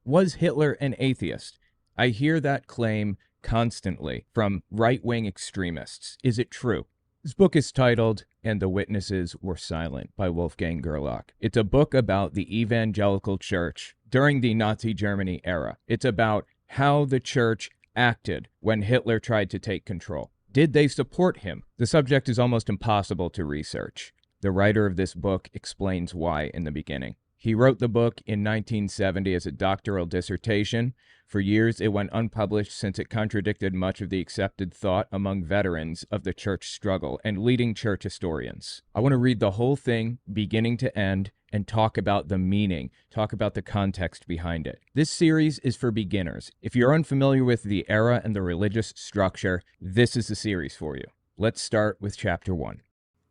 Was Hitler an atheist? I hear that claim constantly from right-wing extremists. Is it true? This book is titled "And the Witnesses Were Silent" by Wolfgang Gerlach. It's a book about the evangelical church during the Nazi Germany era. It's about how the church acted when Hitler tried to take control. Did they support him? The subject is almost impossible to research. The writer of this book explains why in the beginning. He wrote the book in 1970 as a doctoral dissertation. For years, it went unpublished since it contradicted much of the accepted thought among veterans of the church struggle and leading church historians. I want to read the whole thing, beginning to end, and talk about the meaning, talk about the context behind it. This series is for beginners. If you're unfamiliar with the era and the religious structure, this is the series for you. Let's start with Chapter 1.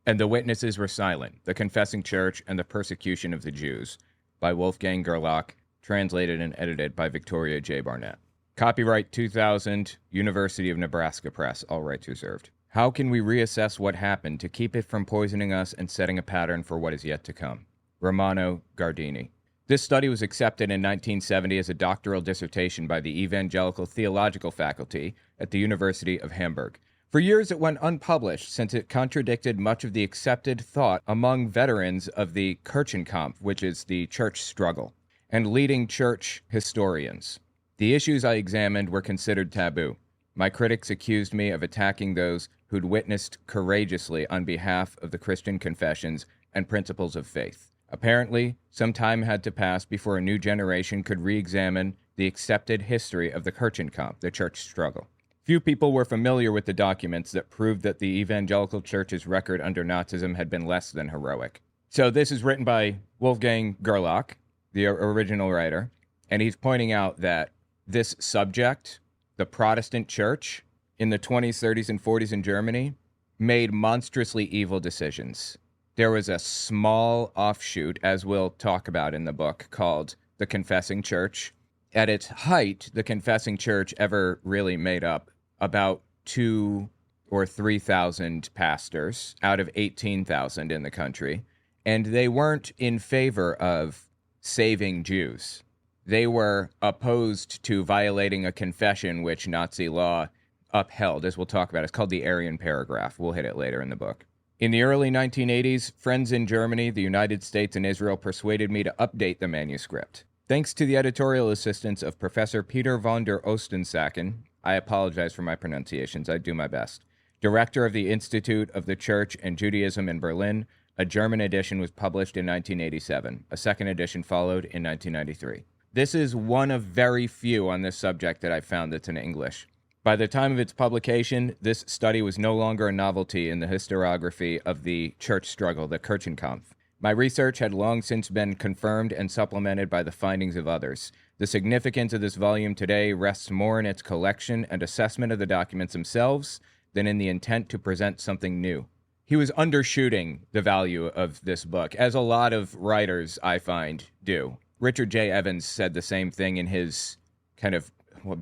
And the Witnesses Were Silent, The Confessing Church and the Persecution of the Jews, by Wolfgang Gerlach, translated and edited by Victoria J. Barnett. Copyright 2000, University of Nebraska Press, all rights reserved. How can we reassess what happened to keep it from poisoning us and setting a pattern for what is yet to come? Romano Gardini. This study was accepted in 1970 as a doctoral dissertation by the Evangelical Theological Faculty at the University of Hamburg. For years, it went unpublished since it contradicted much of the accepted thought among veterans of the Kirchenkampf, which is the church struggle, and leading church historians. The issues I examined were considered taboo. My critics accused me of attacking those who'd witnessed courageously on behalf of the Christian confessions and principles of faith. Apparently, some time had to pass before a new generation could re-examine the accepted history of the Kirchenkampf, the church struggle. Few people were familiar with the documents that proved that the evangelical church's record under Nazism had been less than heroic. So this is written by Wolfgang Gerlach, the original writer, and he's pointing out that this subject, the Protestant church, in the 20s, 30s, and 40s in Germany, made monstrously evil decisions. There was a small offshoot, as we'll talk about in the book, called the Confessing Church. At its height, the Confessing Church ever really made up about 2,000 or 3,000 pastors out of 18,000 in the country, and they weren't in favor of saving Jews. They were opposed to violating a confession which Nazi law upheld, as we'll talk about. It's called the Aryan Paragraph. We'll hit it later in the book. In the early 1980s, friends in Germany, the United States, and Israel persuaded me to update the manuscript. Thanks to the editorial assistance of Professor Peter von der Ostensacken, I apologize for my pronunciations, I do my best, director of the Institute of the Church and Judaism in Berlin, a German edition was published in 1987. A second edition followed in 1993. This is one of very few on this subject that I found that's in English. By the time of its publication, this study was no longer a novelty in the historiography of the church struggle, the Kirchenkampf. My research had long since been confirmed and supplemented by the findings of others. The significance of this volume today rests more in its collection and assessment of the documents themselves than in the intent to present something new. He was undershooting the value of this book, as a lot of writers, I find, do. Richard J. Evans said the same thing in his kind of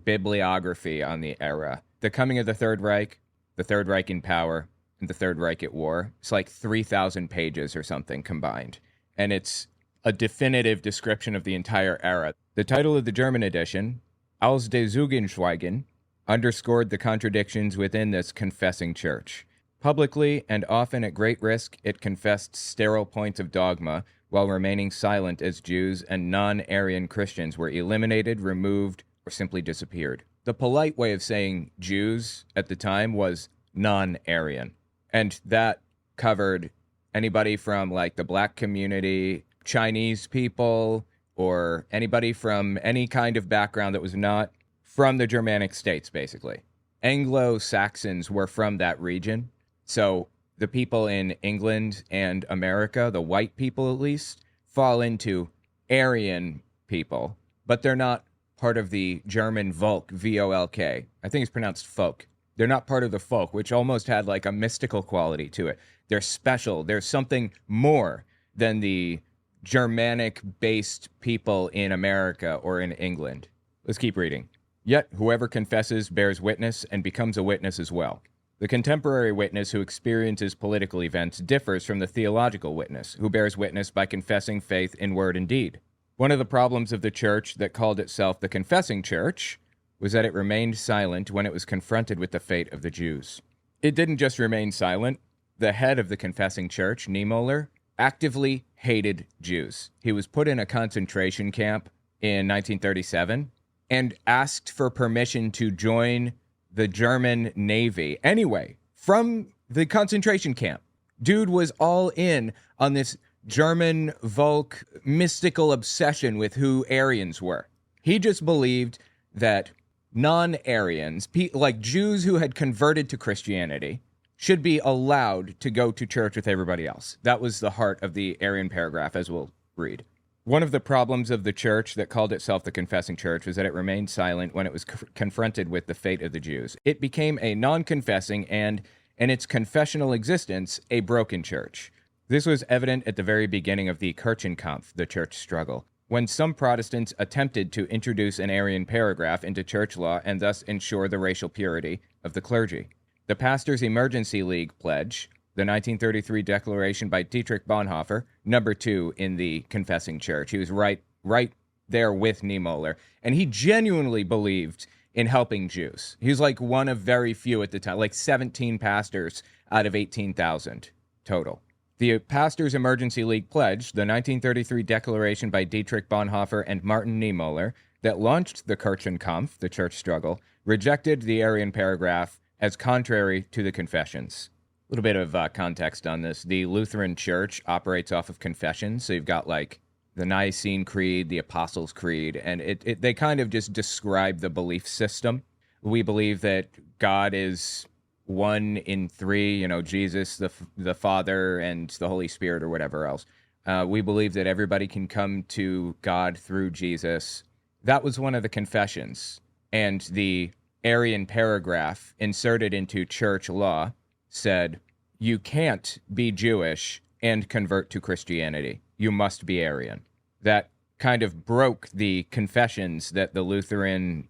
bibliography on the era. The Coming of the Third Reich, the Third Reich in Power, and the Third Reich at War. It's like 3,000 pages or something combined. And it's a definitive description of the entire era. The title of the German edition, Aus des Zeugenschweigen, underscored the contradictions within this confessing church. Publicly, and often at great risk, it confessed sterile points of dogma while remaining silent as Jews and non-Aryan Christians were eliminated, removed, or simply disappeared. The polite way of saying Jews at the time was non-Aryan. And that covered anybody from like the black community, Chinese people, or anybody from any kind of background that was not from the Germanic states, basically. Anglo-Saxons were from that region. So the people in England and America, the white people at least, fall into Aryan people, but they're not part of the German Volk, V-O-L-K. I think it's pronounced folk. They're not part of the folk, which almost had like a mystical quality to it. They're special. There's something more than the Germanic-based people in America or in England. Let's keep reading. Yet whoever confesses bears witness and becomes a witness as well. The contemporary witness who experiences political events differs from the theological witness, who bears witness by confessing faith in word and deed. One of the problems of the church that called itself the Confessing Church was that it remained silent when it was confronted with the fate of the Jews. It didn't just remain silent. The head of the Confessing Church, Neimoller, actively hated Jews. He was put in a concentration camp in 1937 and asked for permission to join the German Navy anyway from the concentration camp. Dude was all in on this German Volk mystical obsession with who Aryans were. He just believed that non-Aryans, like Jews who had converted to Christianity, should be allowed to go to church with everybody else. That was the heart of the Aryan paragraph, as we'll read. One of the problems of the church that called itself the Confessing Church was that it remained silent when it was confronted with the fate of the Jews. It became a non-confessing and, in its confessional existence, a broken church. This was evident at the very beginning of the Kirchenkampf, the church struggle, when some Protestants attempted to introduce an Aryan paragraph into church law and thus ensure the racial purity of the clergy. The Pastors' Emergency League pledge, the 1933 declaration by Dietrich Bonhoeffer, number 2 in the Confessing Church. He was right there with Neimoller, and he genuinely believed in helping Jews. He was like one of very few at the time, like 17 pastors out of 18,000 total. The Pastors' Emergency League pledge, the 1933 declaration by Dietrich Bonhoeffer and Martin Neimoller that launched the Kirchenkampf, the church struggle, rejected the Aryan paragraph as contrary to the confessions. A little bit of context on this. The Lutheran Church operates off of confessions, so you've got like the Nicene Creed, the Apostles' Creed, and they kind of just describe the belief system. We believe that God is one in three, Jesus, the Father, and the Holy Spirit, or whatever else. We believe that everybody can come to God through Jesus. That was one of the confessions. And the Aryan paragraph inserted into church law said, you can't be Jewish and convert to Christianity. You must be Aryan. That kind of broke the confessions that the Lutheran,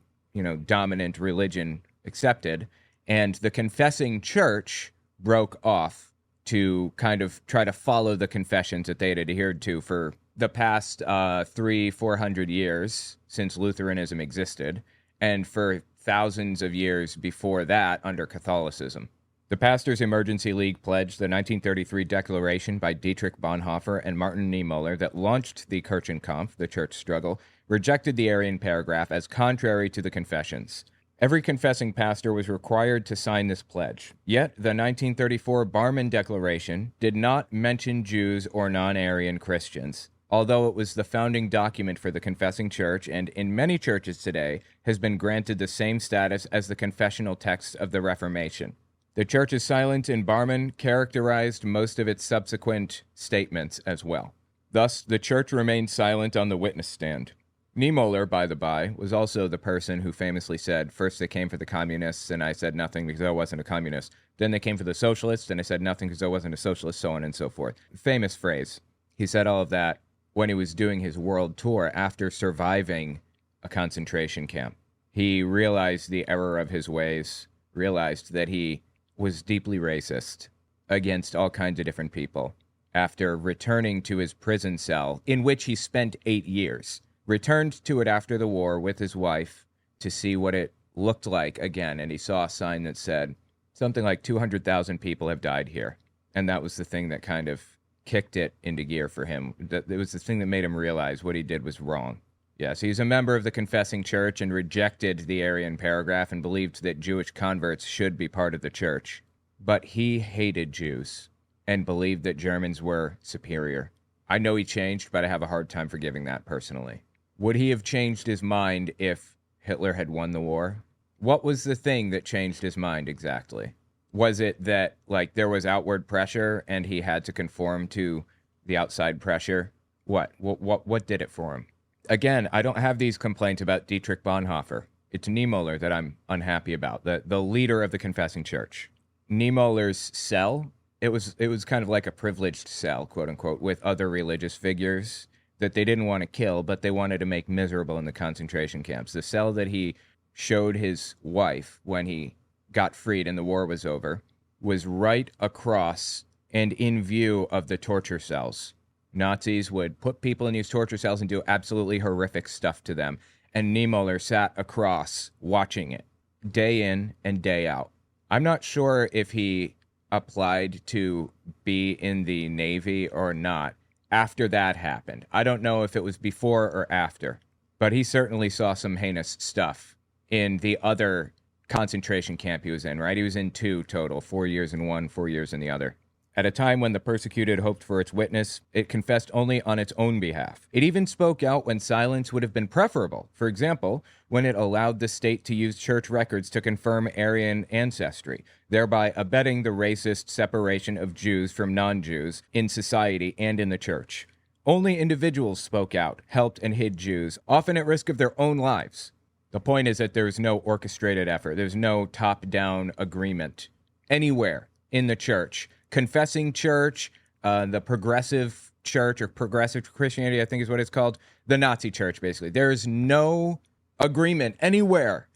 dominant religion accepted. And the confessing church broke off to kind of try to follow the confessions that they had adhered to for the past 300-400 years since Lutheranism existed, and for thousands of years before that under Catholicism. The Pastors' Emergency League pledged the 1933 declaration by Dietrich Bonhoeffer and Martin Neimoller that launched the Kirchenkampf, the church struggle, rejected the Aryan paragraph as contrary to the confessions. Every confessing pastor was required to sign this pledge. Yet, the 1934 Barmen Declaration did not mention Jews or non-Aryan Christians, although it was the founding document for the confessing church and, in many churches today, has been granted the same status as the confessional text of the Reformation. The church's silence in Barmen characterized most of its subsequent statements as well. Thus, the church remained silent on the witness stand. Neimoller, by the by, was also the person who famously said, first they came for the communists, and I said nothing because I wasn't a communist. Then they came for the socialists, and I said nothing because I wasn't a socialist, so on and so forth. Famous phrase. He said all of that when he was doing his world tour after surviving a concentration camp. He realized the error of his ways, realized that he was deeply racist against all kinds of different people after returning to his prison cell, in which he spent 8 years. Returned to it after the war with his wife to see what it looked like again, and he saw a sign that said something like 200,000 people have died here. And that was the thing that kind of kicked it into gear for him. It was the thing that made him realize what he did was wrong. Yes, he's a member of the Confessing Church and rejected the Aryan paragraph and believed that Jewish converts should be part of the church. But he hated Jews and believed that Germans were superior. I know he changed, but I have a hard time forgiving that personally. Would he have changed his mind if Hitler had won the war? What was the thing that changed his mind exactly? Was it that, there was outward pressure and he had to conform to the outside pressure? What did it for him? Again, I don't have these complaints about Dietrich Bonhoeffer. It's Neimoller that I'm unhappy about, the leader of the Confessing Church. Neimoller's cell, it was kind of like a privileged cell, quote unquote, with other religious figures that they didn't want to kill, but they wanted to make miserable in the concentration camps. The cell that he showed his wife when he got freed and the war was over was right across and in view of the torture cells Nazis would put people in these torture cells and do absolutely horrific stuff to them. And Neimoller sat across watching it day in and day out. I'm not sure if he applied to be in the Navy or not after that happened. I don't know if it was before or after, but he certainly saw some heinous stuff in the other concentration camp he was in, right? He was in 2 total, 4 years in one, 4 years in the other. At a time when the persecuted hoped for its witness, it confessed only on its own behalf. It even spoke out when silence would have been preferable. For example, when it allowed the state to use church records to confirm Aryan ancestry, thereby abetting the racist separation of Jews from non-Jews in society and in the church. Only individuals spoke out, helped and hid Jews, often at risk of their own lives. The point is that there's no orchestrated effort. There's no top-down agreement anywhere in the church. Confessing church, the progressive church, or progressive Christianity, I think is what it's called, the Nazi church, basically. There's no agreement anywhere,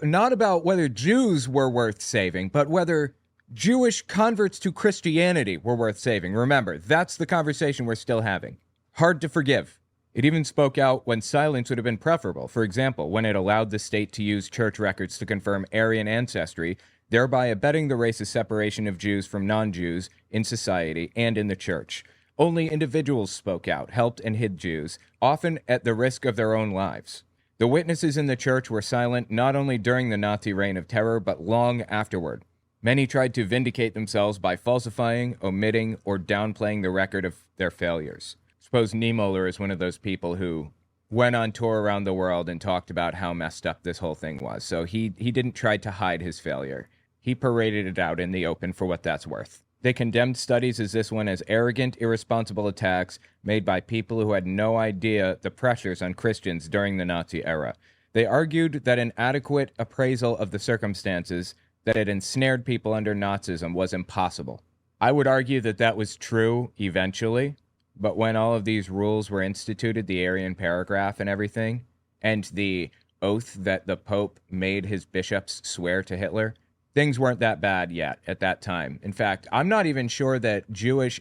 not about whether Jews were worth saving, but whether Jewish converts to Christianity were worth saving. Remember, that's the conversation we're still having. Hard to forgive. It even spoke out when silence would have been preferable. For example, when it allowed the state to use church records to confirm Aryan ancestry, thereby abetting the racist separation of Jews from non-Jews in society and in the church. Only individuals spoke out, helped and hid Jews, often at the risk of their own lives. The witnesses in the church were silent not only during the Nazi reign of terror, but long afterward. Many tried to vindicate themselves by falsifying, omitting, or downplaying the record of their failures. Suppose Neimoller is one of those people who went on tour around the world and talked about how messed up this whole thing was. So he didn't try to hide his failure. He paraded it out in the open for what that's worth. They condemned studies as this one as arrogant, irresponsible attacks made by people who had no idea the pressures on Christians during the Nazi era. They argued that an adequate appraisal of the circumstances that had ensnared people under Nazism was impossible. I would argue that that was true eventually, but when all of these rules were instituted, the Aryan paragraph and everything, and the oath that the Pope made his bishops swear to Hitler, things weren't that bad yet at that time. In fact, I'm not even sure that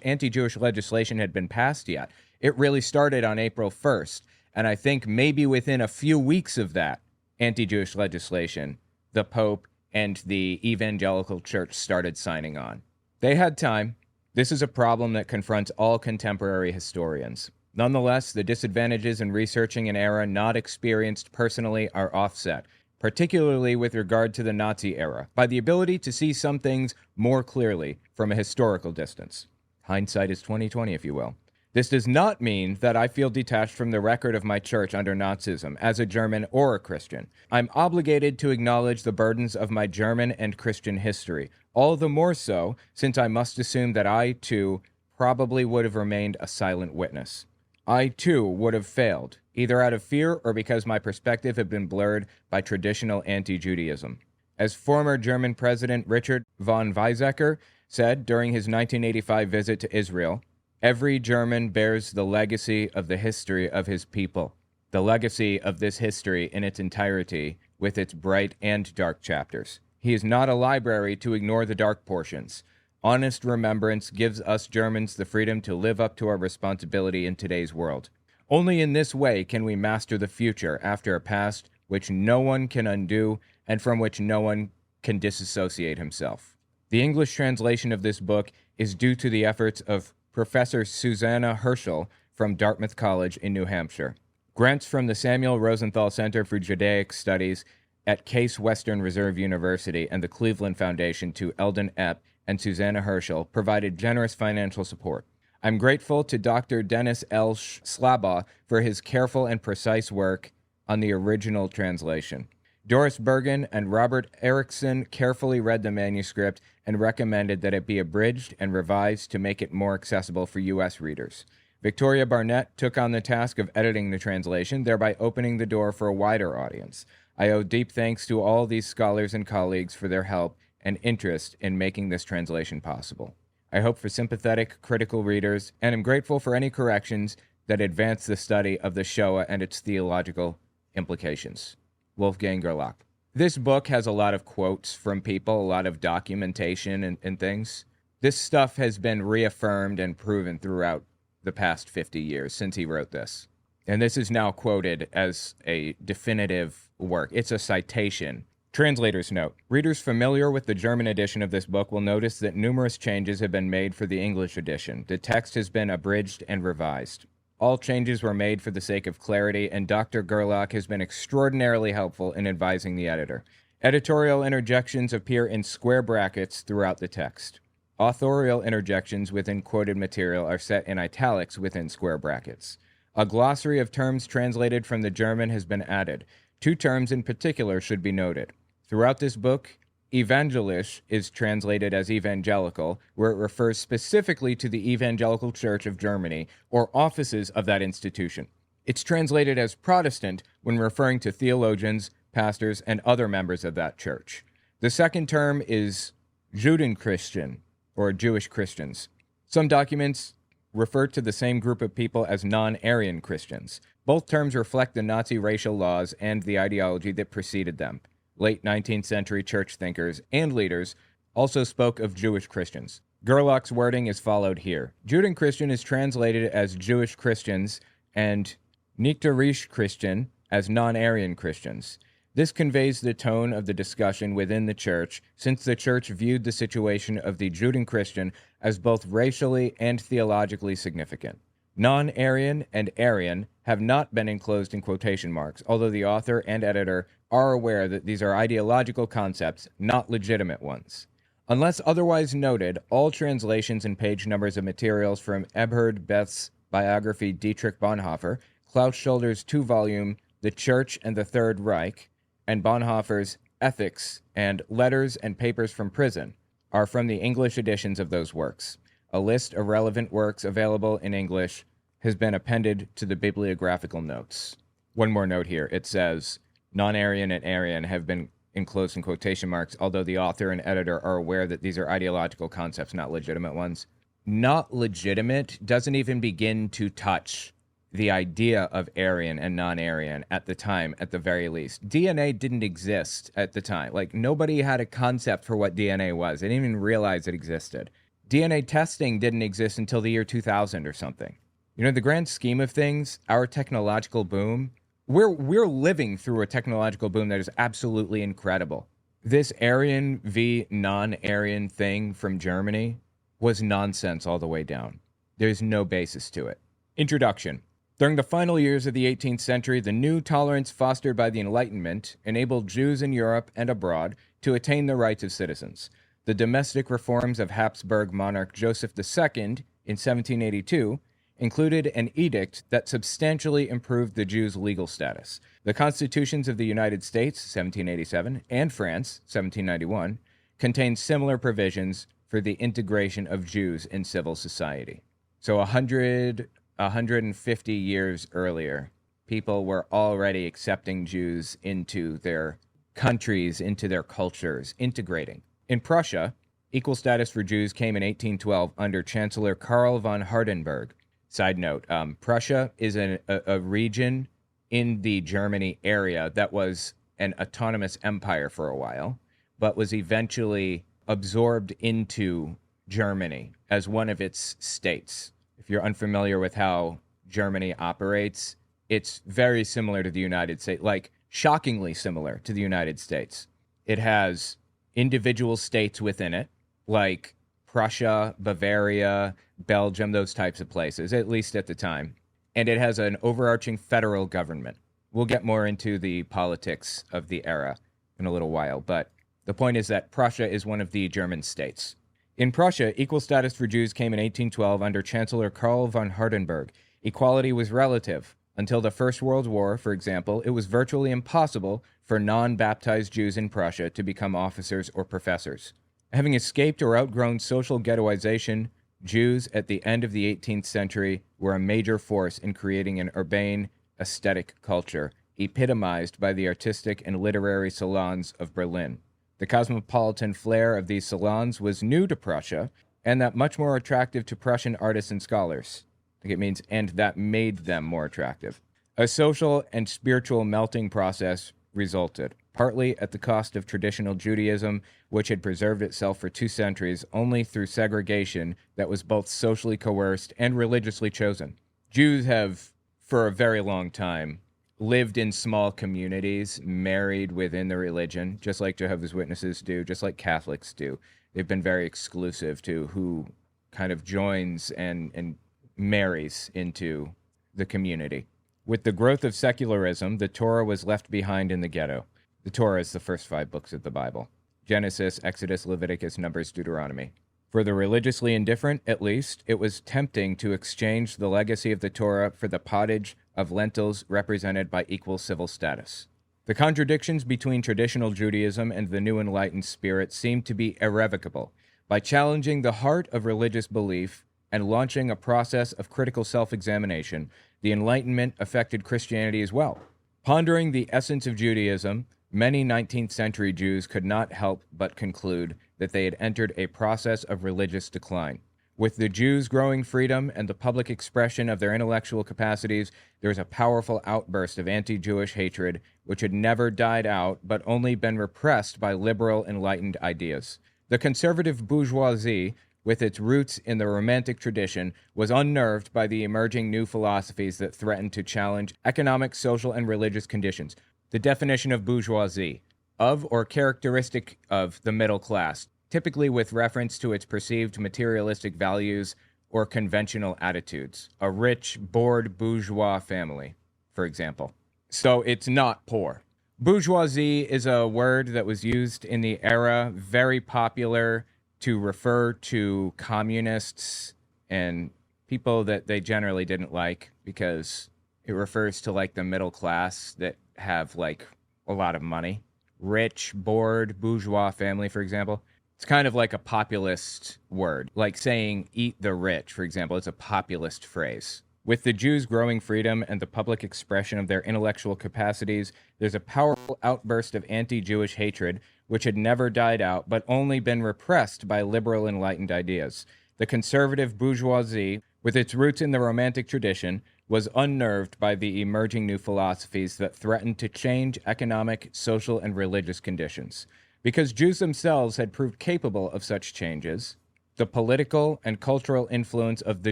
anti-Jewish legislation had been passed yet. It really started on April 1st, and I think maybe within a few weeks of that anti-Jewish legislation, the Pope and the Evangelical Church started signing on. They had time. This is a problem that confronts all contemporary historians. Nonetheless, the disadvantages in researching an era not experienced personally are offset, particularly with regard to the Nazi era, by the ability to see some things more clearly from a historical distance. Hindsight is 20/20, if you will. This does not mean that I feel detached from the record of my church under Nazism as a German or a Christian. I'm obligated to acknowledge the burdens of my German and Christian history, all the more so since I must assume that I, too, probably would have remained a silent witness. I, too, would have failed, either out of fear or because my perspective had been blurred by traditional anti-Judaism. As former German President Richard von Weizsäcker said during his 1985 visit to Israel, every German bears the legacy of the history of his people, the legacy of this history in its entirety, with its bright and dark chapters. He is not a library to ignore the dark portions. Honest remembrance gives us Germans the freedom to live up to our responsibility in today's world. Only in this way can we master the future after a past which no one can undo and from which no one can disassociate himself. The English translation of this book is due to the efforts of Professor Susanna Herschel from Dartmouth College in New Hampshire. Grants from the Samuel Rosenthal Center for Judaic Studies at Case Western Reserve University and the Cleveland Foundation to Eldon Epp and Susanna Herschel provided generous financial support. I'm grateful to Dr. Dennis L. Slabaugh for his careful and precise work on the original translation. Doris Bergen and Robert Erickson carefully read the manuscript and recommended that it be abridged and revised to make it more accessible for U.S. readers. Victoria Barnett took on the task of editing the translation, thereby opening the door for a wider audience. I owe deep thanks to all these scholars and colleagues for their help and interest in making this translation possible. I hope for sympathetic, critical readers, and am grateful for any corrections that advance the study of the Shoah and its theological implications. Wolfgang Gerlach. This book has a lot of quotes from people, a lot of documentation and things. This stuff has been reaffirmed and proven throughout the past 50 years since he wrote this. And this is now quoted as a definitive work. It's a citation. Translator's note. Readers familiar with the German edition of this book will notice that numerous changes have been made for the English edition. The text has been abridged and revised. All changes were made for the sake of clarity, and Dr. Gerlach has been extraordinarily helpful in advising the editor. Editorial interjections appear in square brackets throughout the text. Authorial interjections within quoted material are set in italics within square brackets. A glossary of terms translated from the German has been added. 2 terms in particular should be noted. Throughout this book, evangelisch is translated as evangelical, where it refers specifically to the Evangelical Church of Germany or offices of that institution. It's translated as Protestant when referring to theologians, pastors, and other members of that church. The second term is Judenchristian, or Jewish Christians. Some documents refer to the same group of people as non-Aryan Christians. Both terms reflect the Nazi racial laws and the ideology that preceded them. Late 19th century church thinkers and leaders also spoke of Jewish Christians. Gerlach's wording is followed here. Judenchristian is translated as Jewish Christians and Nicht-Arisch Christian as non-Aryan Christians. This conveys the tone of the discussion within the church, since the church viewed the situation of the Judenchristian as both racially and theologically significant. Non-Aryan and Aryan have not been enclosed in quotation marks, although the author and editor are aware that these are ideological concepts, not legitimate ones. Unless otherwise noted, all translations and page numbers of materials from Eberhard Beth's biography Dietrich Bonhoeffer, Klaus Schulder's 2-volume The Church and the Third Reich, and Bonhoeffer's Ethics and Letters and Papers from Prison are from the English editions of those works. A list of relevant works available in English has been appended to the bibliographical notes. One more note here. It says, non-Aryan and Aryan have been enclosed in quotation marks, although the author and editor are aware that these are ideological concepts, not legitimate ones. Not legitimate doesn't even begin to touch the idea of Aryan and non-Aryan at the time, at the very least. DNA didn't exist at the time. Like, nobody had a concept for what DNA was. They didn't even realize it existed. DNA testing didn't exist until the year 2000 or something. You know, in the grand scheme of things, our technological boom, we're living through a technological boom that is absolutely incredible. This Aryan v. non-Aryan thing from Germany was nonsense all the way down. There's no basis to it. Introduction. During the final years of the 18th century, the new tolerance fostered by the Enlightenment enabled Jews in Europe and abroad to attain the rights of citizens. The domestic reforms of Habsburg monarch Joseph II in 1782 included an edict that substantially improved the Jews' legal status. The constitutions of the United States, 1787, and France, 1791, contained similar provisions for the integration of Jews in civil society. So 150 years earlier, people were already accepting Jews into their countries, into their cultures, integrating. In Prussia, equal status for Jews came in 1812 under Chancellor Karl von Hardenberg. Side note, Prussia is a region in the Germany area that was an autonomous empire for a while, but was eventually absorbed into Germany as one of its states. If you're unfamiliar with how Germany operates, it's very similar to the United States, like shockingly similar to the United States. It has individual states within it, like Prussia, Bavaria, Belgium, those types of places, at least at the time. And it has an overarching federal government. We'll get more into the politics of the era in a little while, but the point is that Prussia is one of the German states. In Prussia, equal status for Jews came in 1812 under Chancellor Karl von Hardenberg. Equality was relative. Until the First World War, for example, it was virtually impossible for non-baptized Jews in Prussia to become officers or professors. Having escaped or outgrown social ghettoization, Jews at the end of the 18th century were a major force in creating an urbane, aesthetic culture, epitomized by the artistic and literary salons of Berlin. The cosmopolitan flair of these salons was new to Prussia, and that much more attractive to Prussian artists and scholars. I think it means, and that made them more attractive. A social and spiritual melting process resulted, partly at the cost of traditional Judaism, which had preserved itself for 2 centuries only through segregation that was both socially coerced and religiously chosen. Jews have, for a very long time, lived in small communities, married within the religion, just like Jehovah's Witnesses do, just like Catholics do. They've been very exclusive to who kind of joins and marries into the community. With the growth of secularism, the Torah was left behind in the ghetto. The Torah is the first 5 books of the Bible: Genesis, Exodus, Leviticus, Numbers, Deuteronomy. For the religiously indifferent, at least, it was tempting to exchange the legacy of the Torah for the pottage of lentils represented by equal civil status. The contradictions between traditional Judaism and the new enlightened spirit seemed to be irrevocable. By challenging the heart of religious belief and launching a process of critical self-examination, the Enlightenment affected Christianity as well. Pondering the essence of Judaism, many 19th century Jews could not help but conclude that they had entered a process of religious decline. With the Jews' growing freedom and the public expression of their intellectual capacities, there was a powerful outburst of anti-Jewish hatred which had never died out but only been repressed by liberal enlightened ideas. The conservative bourgeoisie, with its roots in the Romantic tradition, was unnerved by the emerging new philosophies that threatened to challenge economic, social, and religious conditions. The definition of bourgeoisie: of or characteristic of the middle class, typically with reference to its perceived materialistic values or conventional attitudes. A rich, bored bourgeois family, for example. So it's not poor. Bourgeoisie is a word that was used in the era, very popular to refer to communists and people that they generally didn't like, because it refers to like the middle class that have like a lot of money. Rich, bored, bourgeois family, for example. It's kind of like a populist word, like saying eat the rich, for example. It's a populist phrase. With the Jews' growing freedom and the public expression of their intellectual capacities, there's a powerful outburst of anti-Jewish hatred which had never died out but only been repressed by liberal enlightened ideas. The conservative bourgeoisie, with its roots in the Romantic tradition, was unnerved by the emerging new philosophies that threatened to change economic, social, and religious conditions. Because Jews themselves had proved capable of such changes, the political and cultural influence of the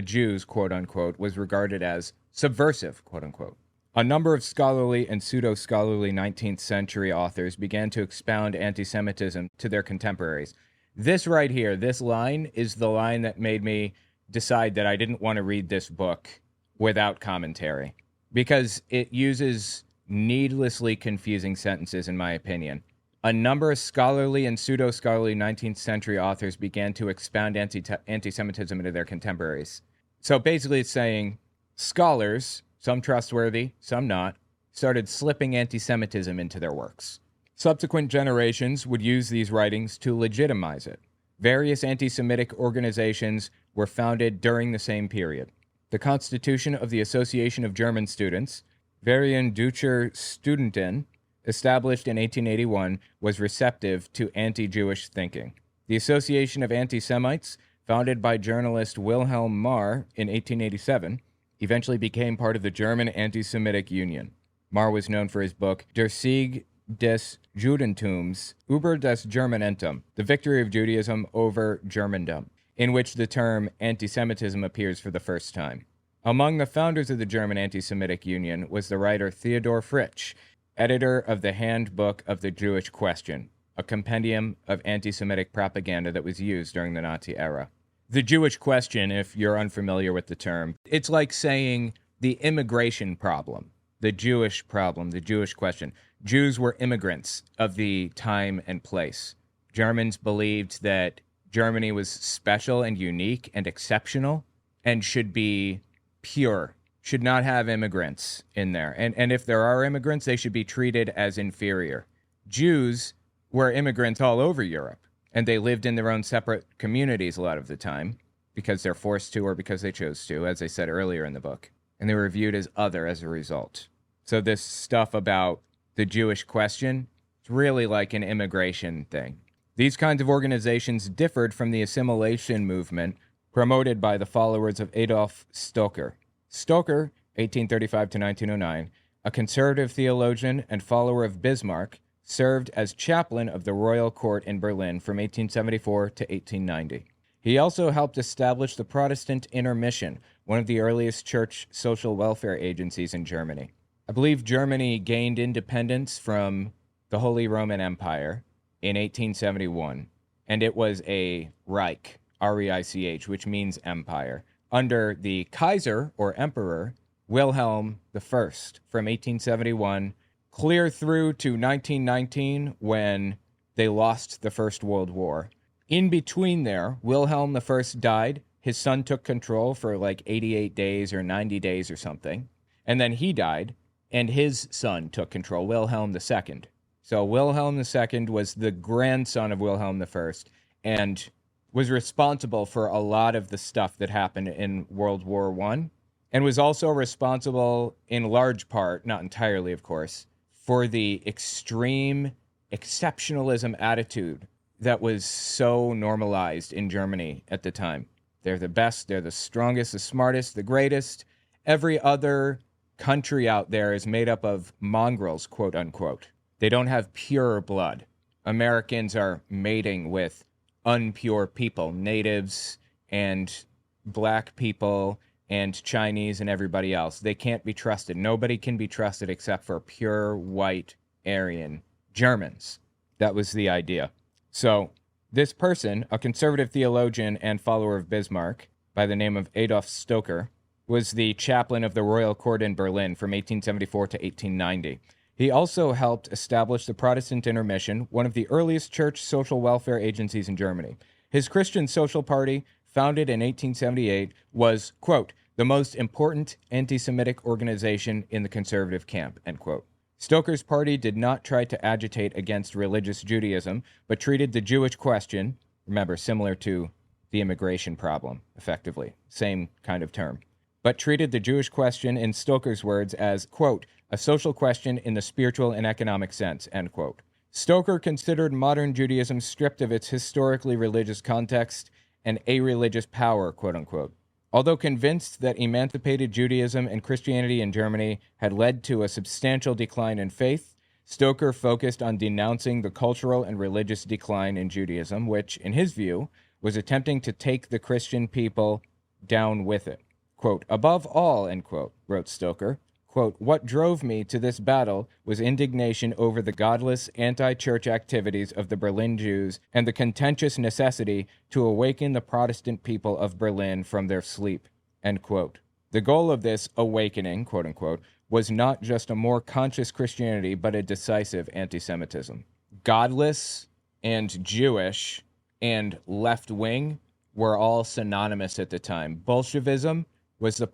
Jews, quote-unquote, was regarded as subversive, quote-unquote. A number of scholarly and pseudo-scholarly 19th century authors began to expound anti-Semitism to their contemporaries. This right here, this line, is the line that made me decide that I didn't want to read this book without commentary, because it uses needlessly confusing sentences, in my opinion. A number of scholarly and pseudo-scholarly 19th century authors began to expound anti-Semitism into their contemporaries. So basically it's saying scholars, some trustworthy, some not, started slipping anti-Semitism into their works. Subsequent generations would use these writings to legitimize it. Various anti-Semitic organizations were founded during the same period. The Constitution of the Association of German Students, Verein Deutscher Studenten, established in 1881, was receptive to anti-Jewish thinking. The Association of Anti-Semites, founded by journalist Wilhelm Marr in 1887, eventually became part of the German Anti-Semitic Union. Marr was known for his book Der Sieg des Judentums über das Germanentum, The Victory of Judaism over Germandom, in which the term anti-Semitism appears for the first time. Among the founders of the German Anti-Semitic Union was the writer Theodor Fritsch, editor of the Handbook of the Jewish Question, a compendium of anti-Semitic propaganda that was used during the Nazi era. The Jewish Question, if you're unfamiliar with the term, it's like saying the immigration problem, the Jewish problem, the Jewish question. Jews were immigrants of the time and place. Germans believed that Germany was special and unique and exceptional and should be pure, should not have immigrants in there. And if there are immigrants, they should be treated as inferior. Jews were immigrants all over Europe, and they lived in their own separate communities a lot of the time because they're forced to or because they chose to, as I said earlier in the book. And they were viewed as other as a result. So this stuff about the Jewish question, it's really like an immigration thing. These kinds of organizations differed from the assimilation movement promoted by the followers of Adolf Stoker. Stoker, 1835 to 1909, a conservative theologian and follower of Bismarck, served as chaplain of the royal court in Berlin from 1874 to 1890. He also helped establish the Protestant Intermission, one of the earliest church social welfare agencies in Germany. I believe Germany gained independence from the Holy Roman Empire in 1871, and it was a reich, R-E-I-C-H, which means empire, under the Kaiser, or Emperor, Wilhelm I from 1871 clear through to 1919 when they lost the First World War. In between there, Wilhelm I died. His son took control for like 88 days or 90 days or something. And then he died, and his son took control, Wilhelm II. So Wilhelm II was the grandson of Wilhelm I and was responsible for a lot of the stuff that happened in World War I, and was also responsible in large part, not entirely of course, for the extreme exceptionalism attitude that was so normalized in Germany at the time. They're the best, they're the strongest, the smartest, the greatest. Every other country out there is made up of mongrels, quote unquote. They don't have pure blood. Americans are mating with unpure people, natives and black people and Chinese and everybody else. They can't be trusted. Nobody can be trusted except for pure white Aryan Germans. That was the idea. So this person, a conservative theologian and follower of Bismarck by the name of Adolf Stoker, was the chaplain of the royal court in Berlin from 1874 to 1890. He also helped establish the Protestant Intermission, one of the earliest church social welfare agencies in Germany. His Christian Social Party, founded in 1878, was, quote, the most important anti-Semitic organization in the conservative camp, end quote. Stoker's party did not try to agitate against religious Judaism, but treated the Jewish question, remember, similar to the immigration problem, effectively, same kind of term, but treated the Jewish question, in Stoker's words, as, quote, a social question in the spiritual and economic sense, end quote. Stoker considered modern Judaism stripped of its historically religious context and a-religious power, quote unquote. Although convinced that emancipated Judaism and Christianity in Germany had led to a substantial decline in faith, Stoker focused on denouncing the cultural and religious decline in Judaism, which, in his view, was attempting to take the Christian people down with it. Quote, above all, end quote, wrote Stoker, quote, what drove me to this battle was indignation over the godless anti-church activities of the Berlin Jews and the contentious necessity to awaken the Protestant people of Berlin from their sleep, end quote. The goal of this awakening, quote unquote, was not just a more conscious Christianity, but a decisive anti-Semitism. Godless and Jewish and left-wing were all synonymous at the time. Bolshevism was the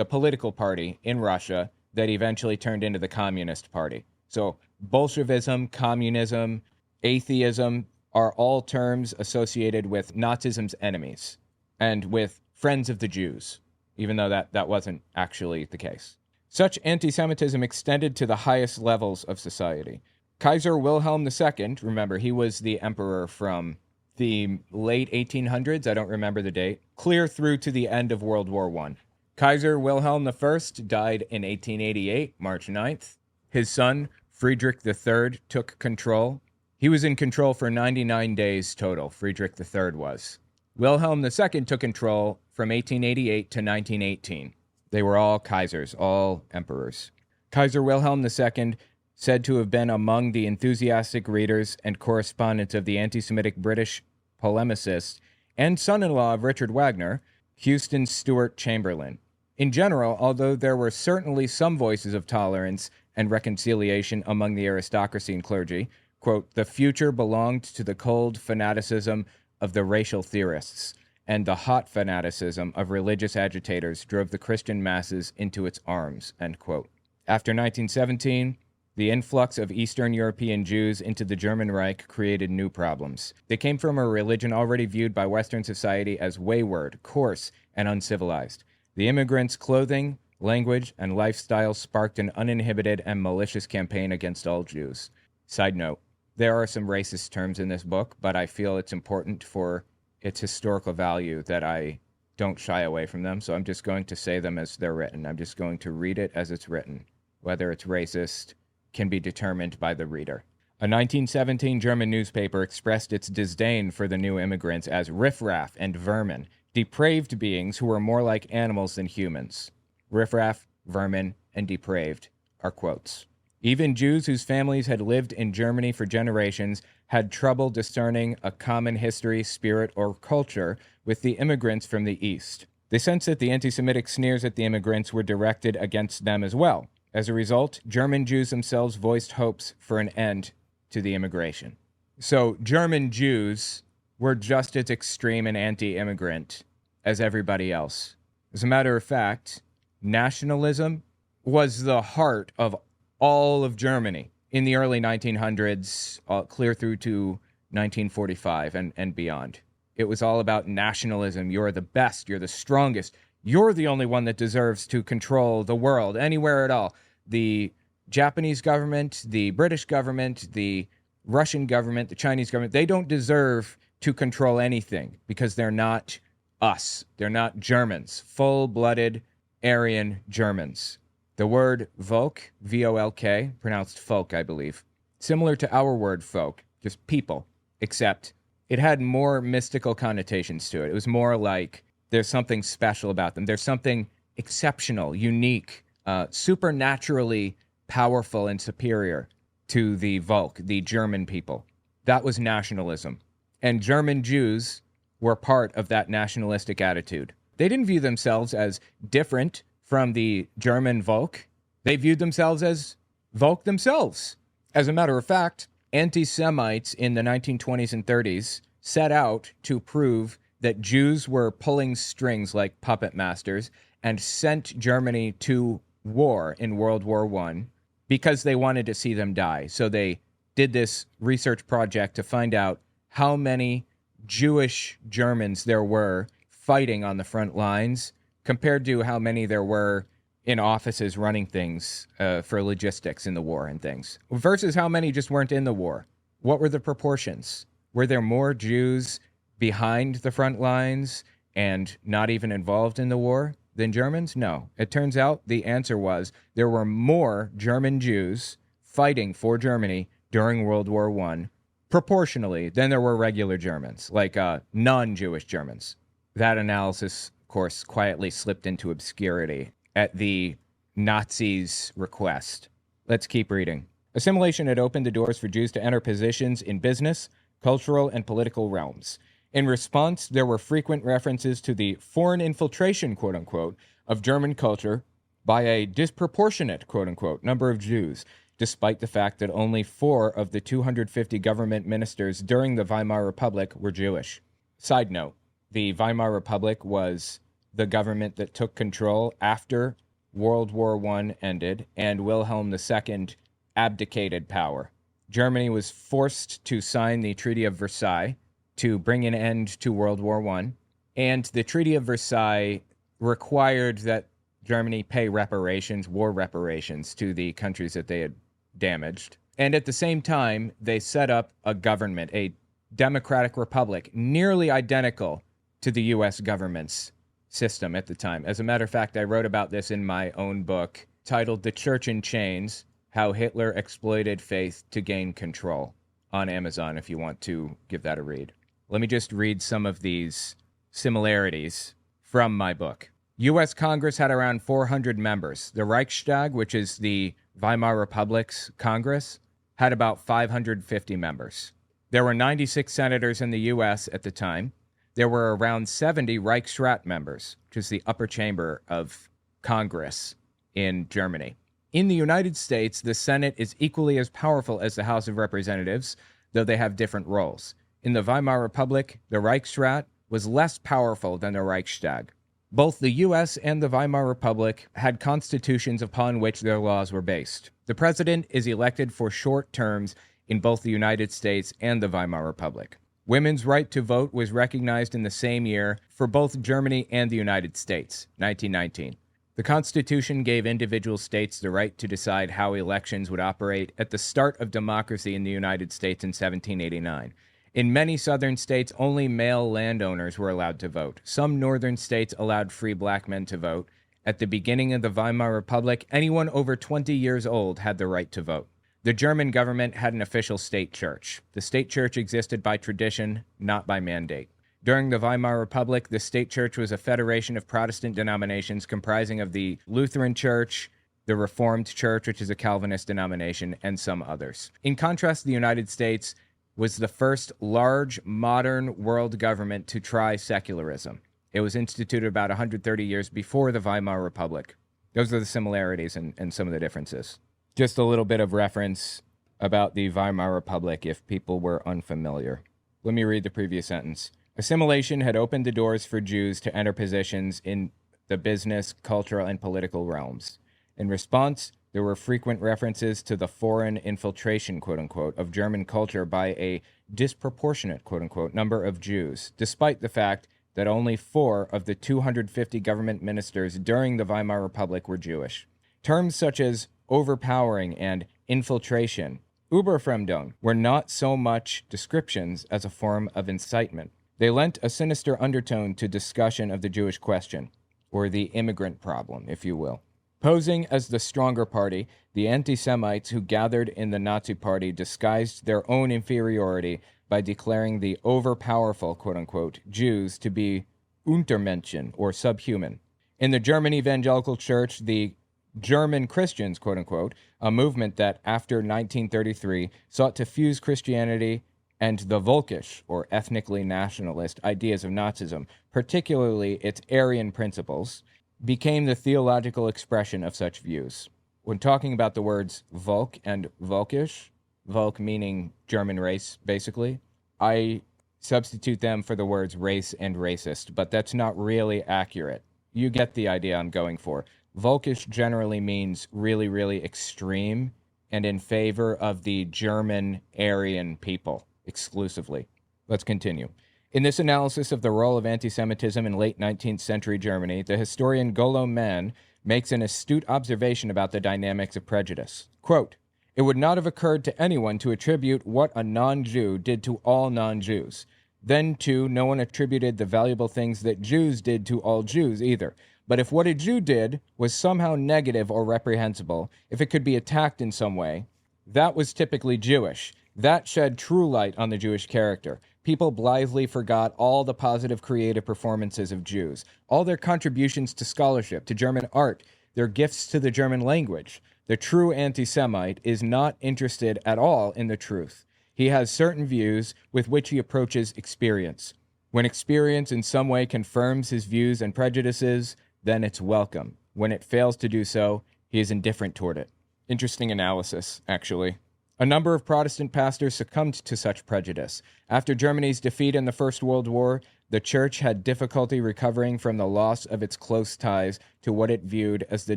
political party in Russia that eventually turned into the Communist Party. So Bolshevism, communism, atheism are all terms associated with Nazism's enemies and with friends of the Jews, even though that wasn't actually the case. Such anti-Semitism extended to the highest levels of society. Kaiser Wilhelm II, remember, he was the emperor from the late 1800s, I don't remember the date, clear through to the end of World War I. Kaiser Wilhelm I died in 1888, March 9th. His son, Friedrich III, took control. He was in control for 99 days total, Friedrich III was. Wilhelm II took control from 1888 to 1918. They were all Kaisers, all emperors. Kaiser Wilhelm II, said to have been among the enthusiastic readers and correspondents of the anti-Semitic British polemicist and son-in-law of Richard Wagner, Houston Stewart Chamberlain. In general, although there were certainly some voices of tolerance and reconciliation among the aristocracy and clergy, quote, the future belonged to the cold fanaticism of the racial theorists, and the hot fanaticism of religious agitators drove the Christian masses into its arms, end quote. After 1917, the influx of Eastern European Jews into the German Reich created new problems. They came from a religion already viewed by Western society as wayward, coarse, and uncivilized. The immigrants' clothing, language, and lifestyle sparked an uninhibited and malicious campaign against all Jews. Side note, there are some racist terms in this book, but I feel it's important for its historical value that I don't shy away from them, so I'm just going to say them as they're written. I'm just going to read it as it's written. whether it's racist, can be determined by the reader. A 1917 German newspaper expressed its disdain for the new immigrants as riffraff and vermin, depraved beings who were more like animals than humans. Riffraff, vermin, and depraved are quotes. Even Jews whose families had lived in Germany for generations had trouble discerning a common history, spirit, or culture with the immigrants from the East. They sensed that the anti-Semitic sneers at the immigrants were directed against them as well. As a result, German Jews themselves voiced hopes for an end to the immigration. So German Jews were just as extreme and anti-immigrant as everybody else. As a matter of fact, nationalism was the heart of all of Germany in the early 1900s, clear through to 1945 and beyond. It was all about nationalism. You're the best. You're the strongest. You're the only one that deserves to control the world anywhere at all. The Japanese government, the British government, the Russian government, the Chinese government, they don't deserve to control anything because they're not us. They're not Germans, full-blooded Aryan Germans. The word Volk, V-O-L-K, pronounced folk, I believe, similar to our word folk, just people, except it had more mystical connotations to it. It was more like there's something special about them. There's something exceptional, unique, supernaturally powerful and superior to the Volk, the German people. That was nationalism. And German Jews were part of that nationalistic attitude. They didn't view themselves as different from the German Volk. They viewed themselves as Volk themselves. As a matter of fact, anti-Semites in the 1920s and 30s set out to prove that Jews were pulling strings like puppet masters and sent Germany to war in World War I because they wanted to see them die. So they did this research project to find out how many Jewish Germans there were fighting on the front lines compared to how many there were in offices running things for logistics in the war and things, versus how many just weren't in the war. What were the proportions? Were there more Jews behind the front lines and not even involved in the war than Germans? No. It turns out the answer was there were more German Jews fighting for Germany during World War I proportionally than there were regular Germans, like non-Jewish Germans. That analysis, of course, quietly slipped into obscurity at the Nazis' request. Let's keep reading. Assimilation had opened the doors for Jews to enter positions in business, cultural, and political realms. In response, there were frequent references to the foreign infiltration, quote-unquote, of German culture by a disproportionate, quote-unquote, number of Jews, despite the fact that only 4 of the 250 government ministers during the Weimar Republic were Jewish. Side note, the Weimar Republic was the government that took control after World War I ended and Wilhelm II abdicated power. Germany was forced to sign the Treaty of Versailles to bring an end to World War I, and the Treaty of Versailles required that Germany pay reparations, war reparations, to the countries that they had damaged. And at the same time, they set up a government, a democratic republic, nearly identical to the U.S. government's system at the time. As a matter of fact, I wrote about this in my own book titled The Church in Chains, How Hitler Exploited Faith to Gain Control, on Amazon if you want to give that a read. Let me just read some of these similarities from my book. U.S. Congress had around 400 members. The Reichstag, which is the Weimar Republic's Congress, had about 550 members. There were 96 senators in the U.S. at the time. There were around 70 Reichsrat members, which is the upper chamber of Congress in Germany. In the United States, the Senate is equally as powerful as the House of Representatives, though they have different roles. In the Weimar Republic, the Reichsrat was less powerful than the Reichstag. Both the U.S. and the Weimar Republic had constitutions upon which their laws were based. The president is elected for short terms in both the United States and the Weimar Republic. Women's right to vote was recognized in the same year for both Germany and the United States, 1919. The Constitution gave individual states the right to decide how elections would operate at the start of democracy in the United States in 1789. In many southern states, only male landowners were allowed to vote. Some northern states allowed free black men to vote, At the beginning of the Weimar Republic, anyone over 20 years old had the right to vote. The German government had an official state church. The state church existed by tradition, not by mandate. During the Weimar Republic, the state church was a federation of Protestant denominations comprising of the Lutheran Church, the Reformed Church, which is a Calvinist denomination, and some others. In contrast, the United States was the first large modern world government to try secularism. It was instituted about 130 years before the Weimar Republic. Those are the similarities and some of the differences. Just a little bit of reference about the Weimar Republic if people were unfamiliar. Let me read the previous sentence. Assimilation had opened the doors for Jews to enter positions in the business, cultural, and political realms. In response, there were frequent references to the foreign infiltration, quote-unquote, of German culture by a disproportionate, quote-unquote, number of Jews, despite the fact that only 4 of the 250 government ministers during the Weimar Republic were Jewish. Terms such as overpowering and infiltration, Überfremdung, were not so much descriptions as a form of incitement. They lent a sinister undertone to discussion of the Jewish question, or the immigrant problem, if you will. Posing as the stronger party, the anti-Semites who gathered in the Nazi Party disguised their own inferiority by declaring the overpowerful, quote-unquote, Jews to be Untermenschen, or subhuman. In the German Evangelical Church, the German Christians, quote-unquote, a movement that, after 1933, sought to fuse Christianity and the Völkisch, or ethnically nationalist, ideas of Nazism, particularly its Aryan principles, became the theological expression of such views. When talking about the words Volk and Völkisch, Volk meaning German race, basically, I substitute them for the words race and racist, but that's not really accurate. You get the idea I'm going for. Völkisch generally means really, really extreme and in favor of the German Aryan people exclusively. Let's continue. In this analysis of the role of anti-Semitism in late 19th century Germany, the historian Golo Mann makes an astute observation about the dynamics of prejudice. Quote, "It would not have occurred to anyone to attribute what a non-Jew did to all non-Jews. Then, too, no one attributed the valuable things that Jews did to all Jews either. But if what a Jew did was somehow negative or reprehensible, if it could be attacked in some way, that was typically Jewish. That shed true light on the Jewish character. People blithely forgot all the positive creative performances of Jews, all their contributions to scholarship, to German art, their gifts to the German language. The true anti-Semite is not interested at all in the truth. He has certain views with which he approaches experience. When experience in some way confirms his views and prejudices, then it's welcome. When it fails to do so, he is indifferent toward it." Interesting analysis, actually. A number of Protestant pastors succumbed to such prejudice. After Germany's defeat in the First World War, the church had difficulty recovering from the loss of its close ties to what it viewed as the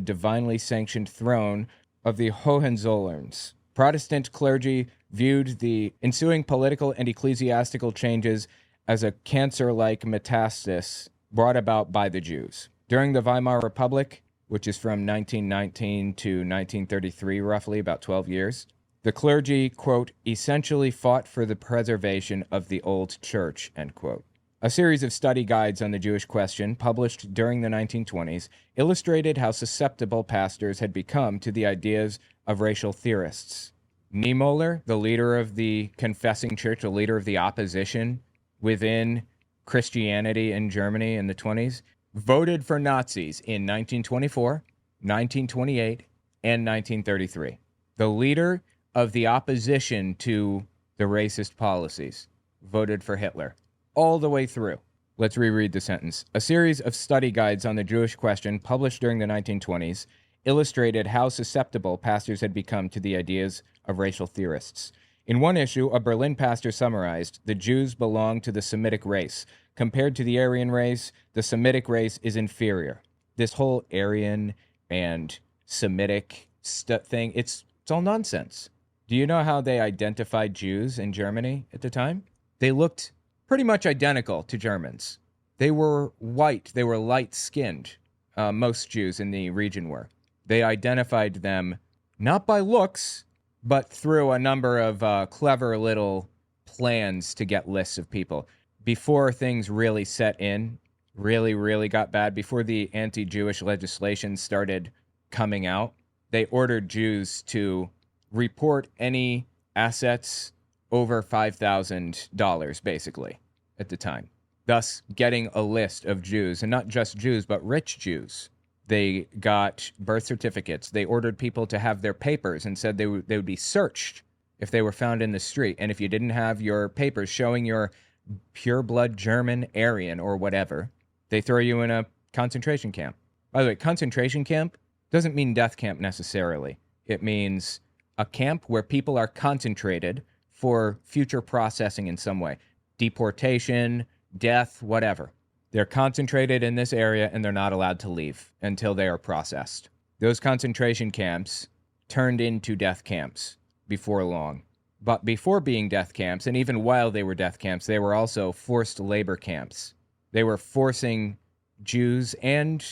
divinely sanctioned throne of the Hohenzollerns. Protestant clergy viewed the ensuing political and ecclesiastical changes as a cancer-like metastasis brought about by the Jews. During the Weimar Republic, which is from 1919 to 1933, roughly about 12 years, the clergy, quote, essentially fought for the preservation of the old church, end quote. A series of study guides on the Jewish question, published during the 1920s, illustrated how susceptible pastors had become to the ideas of racial theorists. Neimoller, the leader of the confessing church, the leader of the opposition within Christianity in Germany in the 20s, voted for Nazis in 1924, 1928, and 1933. The leader of the opposition to the racist policies voted for Hitler all the way through. Let's reread the sentence. A series of study guides on the Jewish question published during the 1920s illustrated how susceptible pastors had become to the ideas of racial theorists. In one issue, a Berlin pastor summarized, the Jews belong to the Semitic race. Compared to the Aryan race, the Semitic race is inferior. This whole Aryan and Semitic thing, it's all nonsense. Do you know how they identified Jews in Germany at the time? They looked pretty much identical to Germans. They were white. They were light-skinned. Most Jews in the region were. They identified them not by looks, but through a number of clever little plans to get lists of people. Before things really set in, really, really got bad, before the anti-Jewish legislation started coming out, they ordered Jews to report any assets over $5,000, basically, at the time, thus getting a list of Jews, and not just Jews, but rich Jews. They got birth certificates. They ordered people to have their papers and said they would be searched if they were found in the street. And if you didn't have your papers showing your pure blood German, Aryan, or whatever, they throw you in a concentration camp. By the way, concentration camp doesn't mean death camp necessarily. It means a camp where people are concentrated for future processing in some way. Deportation, death, whatever. They're concentrated in this area and they're not allowed to leave until they are processed. Those concentration camps turned into death camps before long. But before being death camps, and even while they were death camps, they were also forced labor camps. They were forcing Jews and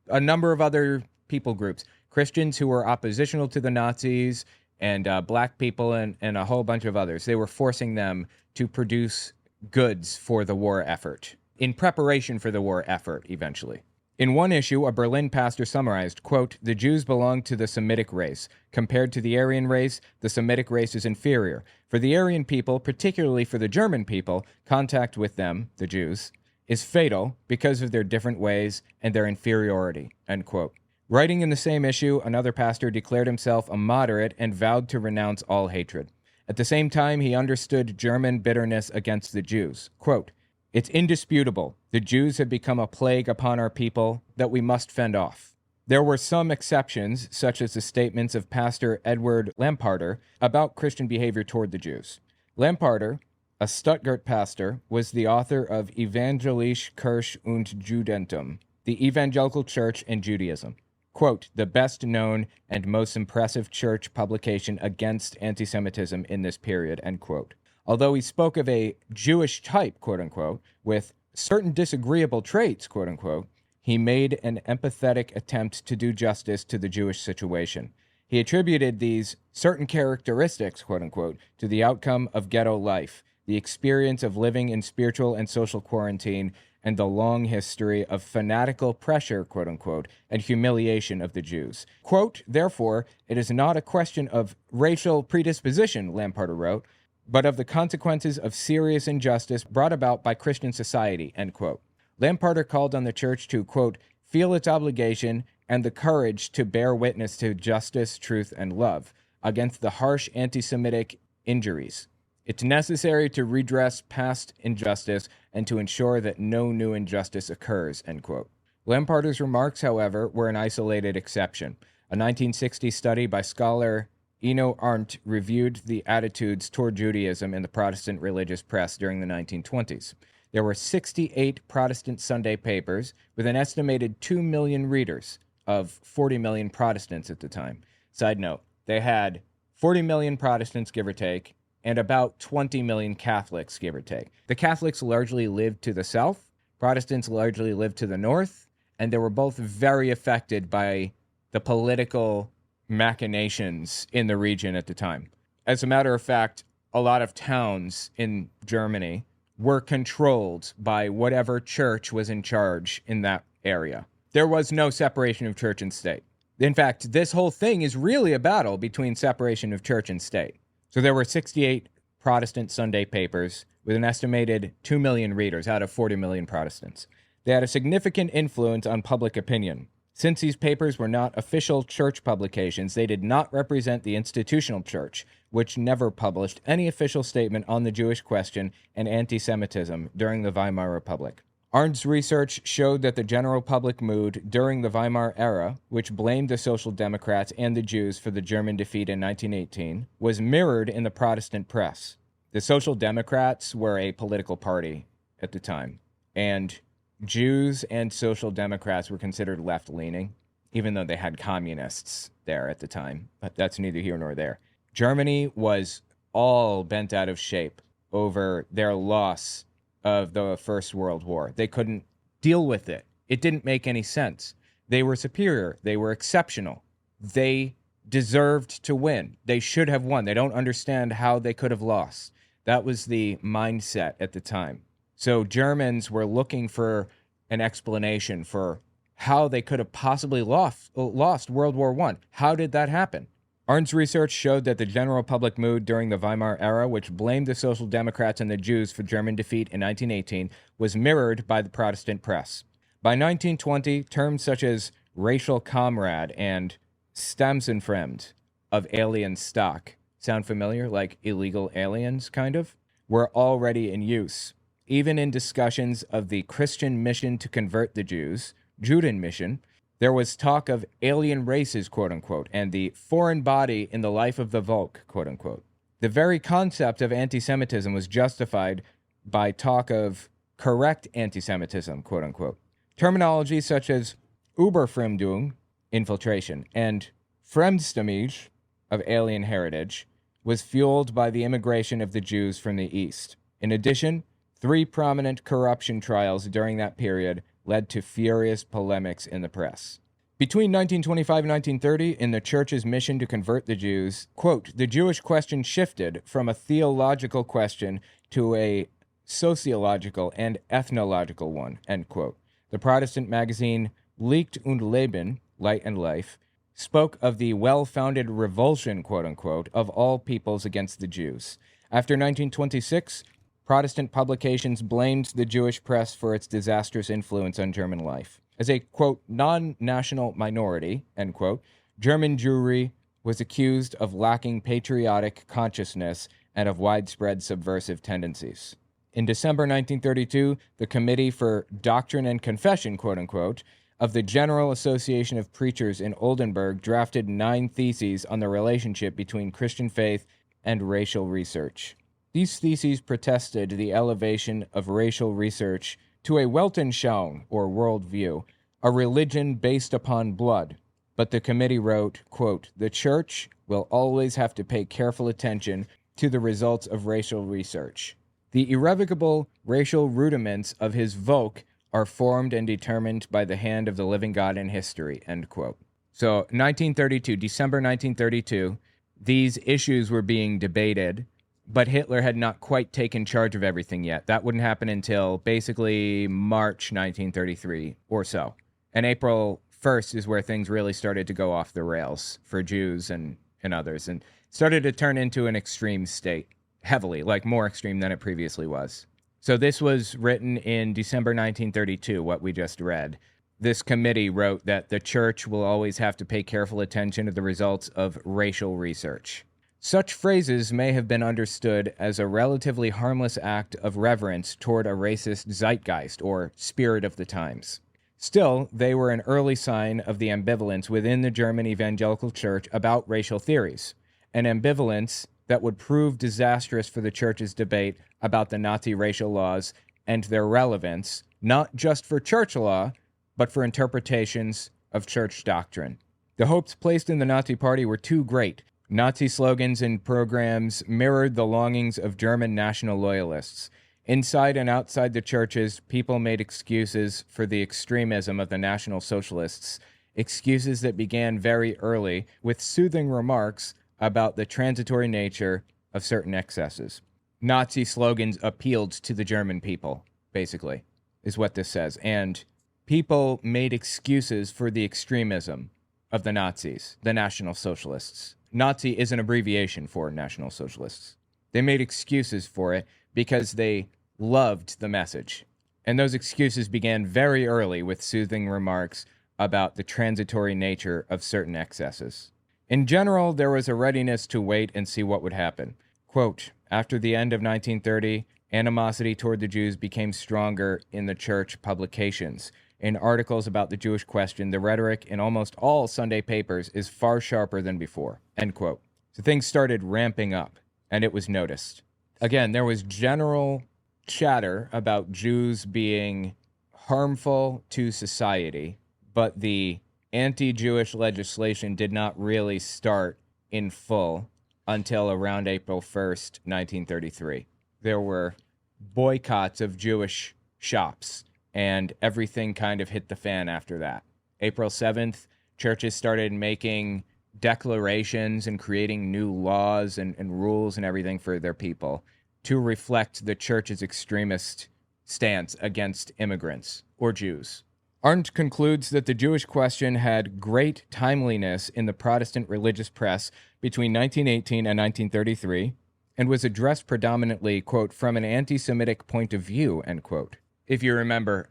a number of other people groups, Christians who were oppositional to the Nazis, and black people, and a whole bunch of others. They were forcing them to produce goods for the war effort, in preparation for the war effort, eventually. In one issue, a Berlin pastor summarized, quote, "The Jews belong to the Semitic race. Compared to the Aryan race, the Semitic race is inferior. For the Aryan people, particularly for the German people, contact with them, the Jews, is fatal because of their different ways and their inferiority," end quote. Writing in the same issue, another pastor declared himself a moderate and vowed to renounce all hatred. At the same time, he understood German bitterness against the Jews. Quote, "It's indisputable. The Jews have become a plague upon our people that we must fend off." There were some exceptions, such as the statements of Pastor Edward Lamparter about Christian behavior toward the Jews. Lamparter, a Stuttgart pastor, was the author of Evangelische Kirche und Judentum, the Evangelical Church and Judaism. Quote, "The best known and most impressive church publication against antisemitism in this period," end quote. Although he spoke of a Jewish type, quote unquote, with certain disagreeable traits, quote unquote, he made an empathetic attempt to do justice to the Jewish situation. He attributed these certain characteristics, quote unquote, to the outcome of ghetto life, the experience of living in spiritual and social quarantine, and the long history of fanatical pressure, quote unquote, and humiliation of the Jews. Quote, "Therefore, it is not a question of racial predisposition," Lamparter wrote, "but of the consequences of serious injustice brought about by Christian society," end quote. Lamparter called on the church to, quote, "feel its obligation and the courage to bear witness to justice, truth, and love against the harsh anti-Semitic injuries. It's necessary to redress past injustice and to ensure that no new injustice occurs," end quote. Lamparter's remarks, however, were an isolated exception. A 1960 study by scholar Eno Arndt reviewed the attitudes toward Judaism in the Protestant religious press during the 1920s. There were 68 Protestant Sunday papers with an estimated 2 million readers of 40 million Protestants at the time. Side note, they had 40 million Protestants, give or take, and about 20 million Catholics, give or take. The Catholics largely lived to the south, Protestants largely lived to the north, and they were both very affected by the political machinations in the region at the time. As a matter of fact, a lot of towns in Germany were controlled by whatever church was in charge in that area. There was no separation of church and state. In fact, this whole thing is really a battle between separation of church and state. So there were 68 Protestant Sunday papers with an estimated 2 million readers out of 40 million Protestants. They had a significant influence on public opinion. Since these papers were not official church publications, they did not represent the institutional church, which never published any official statement on the Jewish question and anti-Semitism during the Weimar Republic. Arndt's research showed that the general public mood during the Weimar era, which blamed the Social Democrats and the Jews for the German defeat in 1918, was mirrored in the Protestant press. The Social Democrats were a political party at the time, and Jews and Social Democrats were considered left-leaning, even though they had communists there at the time, but that's neither here nor there. Germany was all bent out of shape over their loss of the First World War. They couldn't deal with it. It didn't make any sense. They were superior. They were exceptional. They deserved to win. They should have won. They don't understand how they could have lost. That was the mindset at the time. So Germans were looking for an explanation for how they could have possibly lost World War I. How did that happen? Arndt's research showed that the general public mood during the Weimar era, which blamed the Social Democrats and the Jews for German defeat in 1918, was mirrored by the Protestant press. By 1920, terms such as racial comrade and Stamsenfremd, of alien stock, sound familiar? Like illegal aliens, kind of? Were already in use. Even in discussions of the Christian mission to convert the Jews, Juden mission, there was talk of alien races, quote-unquote, and the foreign body in the life of the Volk, quote-unquote. The very concept of anti-Semitism was justified by talk of correct anti-Semitism, quote-unquote. Terminology such as Überfremdung, infiltration, and Fremdstammige, of alien heritage, was fueled by the immigration of the Jews from the East. In addition, 3 prominent corruption trials during that period led to furious polemics in the press. Between 1925 and 1930, in the church's mission to convert the Jews, quote, the Jewish question shifted from a theological question to a sociological and ethnological one, end quote. The Protestant magazine Licht und Leben, Light and Life, spoke of the well-founded revulsion, quote-unquote, of all peoples against the Jews. After 1926, Protestant publications blamed the Jewish press for its disastrous influence on German life. As a, quote, non-national minority, end quote, German Jewry was accused of lacking patriotic consciousness and of widespread subversive tendencies. In December 1932, the Committee for Doctrine and Confession, quote-unquote, of the General Association of Preachers in Oldenburg drafted 9 theses on the relationship between Christian faith and racial research. These theses protested the elevation of racial research to a Weltanschauung, or worldview, a religion based upon blood. But the committee wrote, quote, the Church will always have to pay careful attention to the results of racial research. The irrevocable racial rudiments of his Volk are formed and determined by the hand of the living God in history, end quote. So 1932, December 1932, these issues were being debated, but Hitler had not quite taken charge of everything yet. That wouldn't happen until basically March 1933 or so. And April 1st is where things really started to go off the rails for Jews and others, and started to turn into an extreme state, heavily, like more extreme than it previously was. So this was written in December 1932, what we just read. This committee wrote that the Church will always have to pay careful attention to the results of racial research. Such phrases may have been understood as a relatively harmless act of reverence toward a racist zeitgeist, or spirit of the times. Still, they were an early sign of the ambivalence within the German Evangelical Church about racial theories, an ambivalence that would prove disastrous for the Church's debate about the Nazi racial laws and their relevance, not just for church law, but for interpretations of church doctrine. The hopes placed in the Nazi Party were too great. Nazi slogans and programs mirrored the longings of German national loyalists. Inside and outside the churches, people made excuses for the extremism of the National Socialists, excuses that began very early with soothing remarks about the transitory nature of certain excesses. Nazi slogans appealed to the German people, basically, is what this says. And people made excuses for the extremism of the Nazis, the National Socialists. Nazi is an abbreviation for National Socialists. They made excuses for it because they loved the message. And those excuses began very early with soothing remarks about the transitory nature of certain excesses. In general, there was a readiness to wait and see what would happen. Quote, after the end of 1930, animosity toward the Jews became stronger in the church publications. In articles about the Jewish question, the rhetoric in almost all Sunday papers is far sharper than before, end quote. So things started ramping up, and it was noticed. Again, there was general chatter about Jews being harmful to society, but the anti-Jewish legislation did not really start in full until around April 1st, 1933. There were boycotts of Jewish shops, and everything kind of hit the fan after that. April 7th, churches started making declarations and creating new laws and rules and everything for their people to reflect the church's extremist stance against immigrants or Jews. Arndt concludes that the Jewish question had great timeliness in the Protestant religious press between 1918 and 1933 and was addressed predominantly, quote, from an anti-Semitic point of view, end quote. If you remember,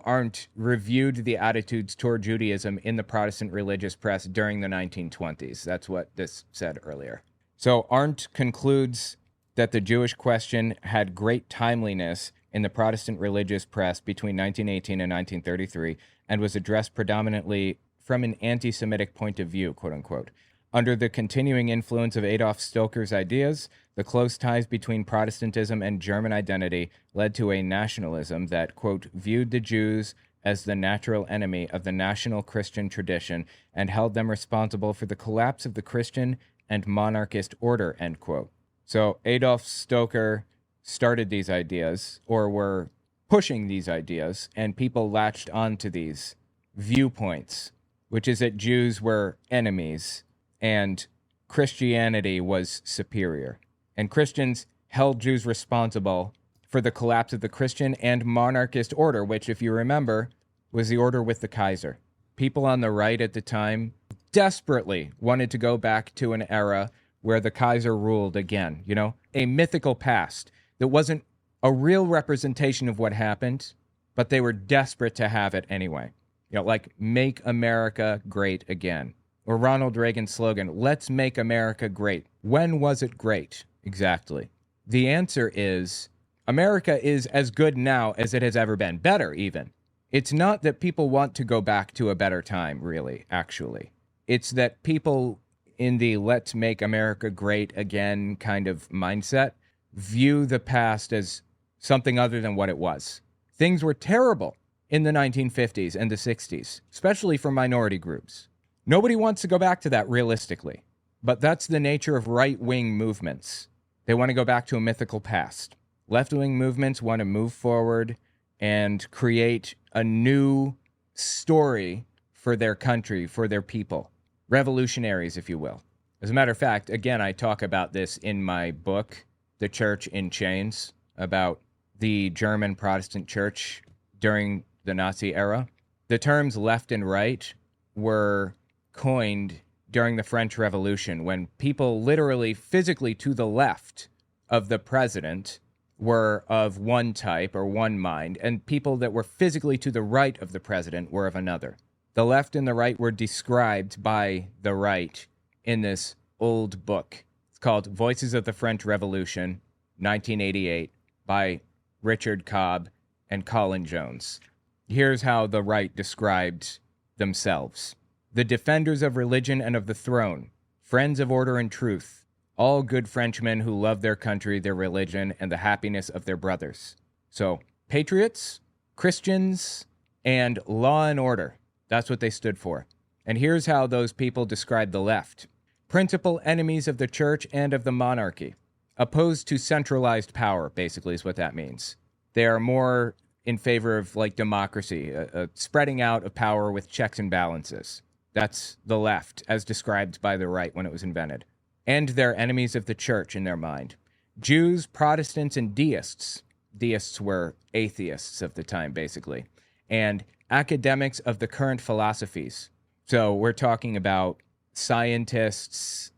Arndt reviewed the attitudes toward Judaism in the Protestant religious press during the 1920s. That's what this said earlier. So Arndt concludes that the Jewish question had great timeliness in the Protestant religious press between 1918 and 1933 and was addressed predominantly from an anti-Semitic point of view, quote unquote. Under the continuing influence of Adolf Stoker's ideas, the close ties between Protestantism and German identity led to a nationalism that, quote, viewed the Jews as the natural enemy of the national Christian tradition and held them responsible for the collapse of the Christian and monarchist order, end quote. So Adolf Stoker started these ideas, or were pushing these ideas, and people latched onto these viewpoints, which is that Jews were enemies and Christianity was superior. And Christians held Jews responsible for the collapse of the Christian and monarchist order, which, if you remember, was the order with the Kaiser. People on the right at the time desperately wanted to go back to an era where the Kaiser ruled again, a mythical past that wasn't a real representation of what happened, but they were desperate to have it anyway. Like, make America great again. Or Ronald Reagan's slogan, let's make America great. When was it great? Exactly. The answer is, America is as good now as it has ever been. Better, even. It's not that people want to go back to a better time, really, actually. It's that people in the let's make America great again kind of mindset view the past as something other than what it was. Things were terrible in the 1950s and the 60s, especially for minority groups. Nobody wants to go back to that realistically, but that's the nature of right-wing movements. They want to go back to a mythical past. Left-wing movements want to move forward and create a new story for their country, for their people. Revolutionaries, if you will. As a matter of fact, again, I talk about this in my book, The Church in Chains, about the German Protestant church during the Nazi era. The terms left and right were coined during the French Revolution, when people literally physically to the left of the president were of one type or one mind, and people that were physically to the right of the president were of another. The left and the right were described by the right in this old book. It's called Voices of the French Revolution, 1988, by Richard Cobb and Colin Jones. Here's how the right described themselves. The defenders of religion and of the throne, friends of order and truth, all good Frenchmen who love their country, their religion, and the happiness of their brothers. So, patriots, Christians, and law and order. That's what they stood for. And here's how those people described the left. Principal enemies of the church and of the monarchy. Opposed to centralized power, basically, is what that means. They are more in favor of, democracy, spreading out of power with checks and balances. That's the left, as described by the right when it was invented. And they're enemies of the church in their mind. Jews, Protestants, and deists. Deists were atheists of the time, basically. And academics of the current philosophies. So we're talking about scientists,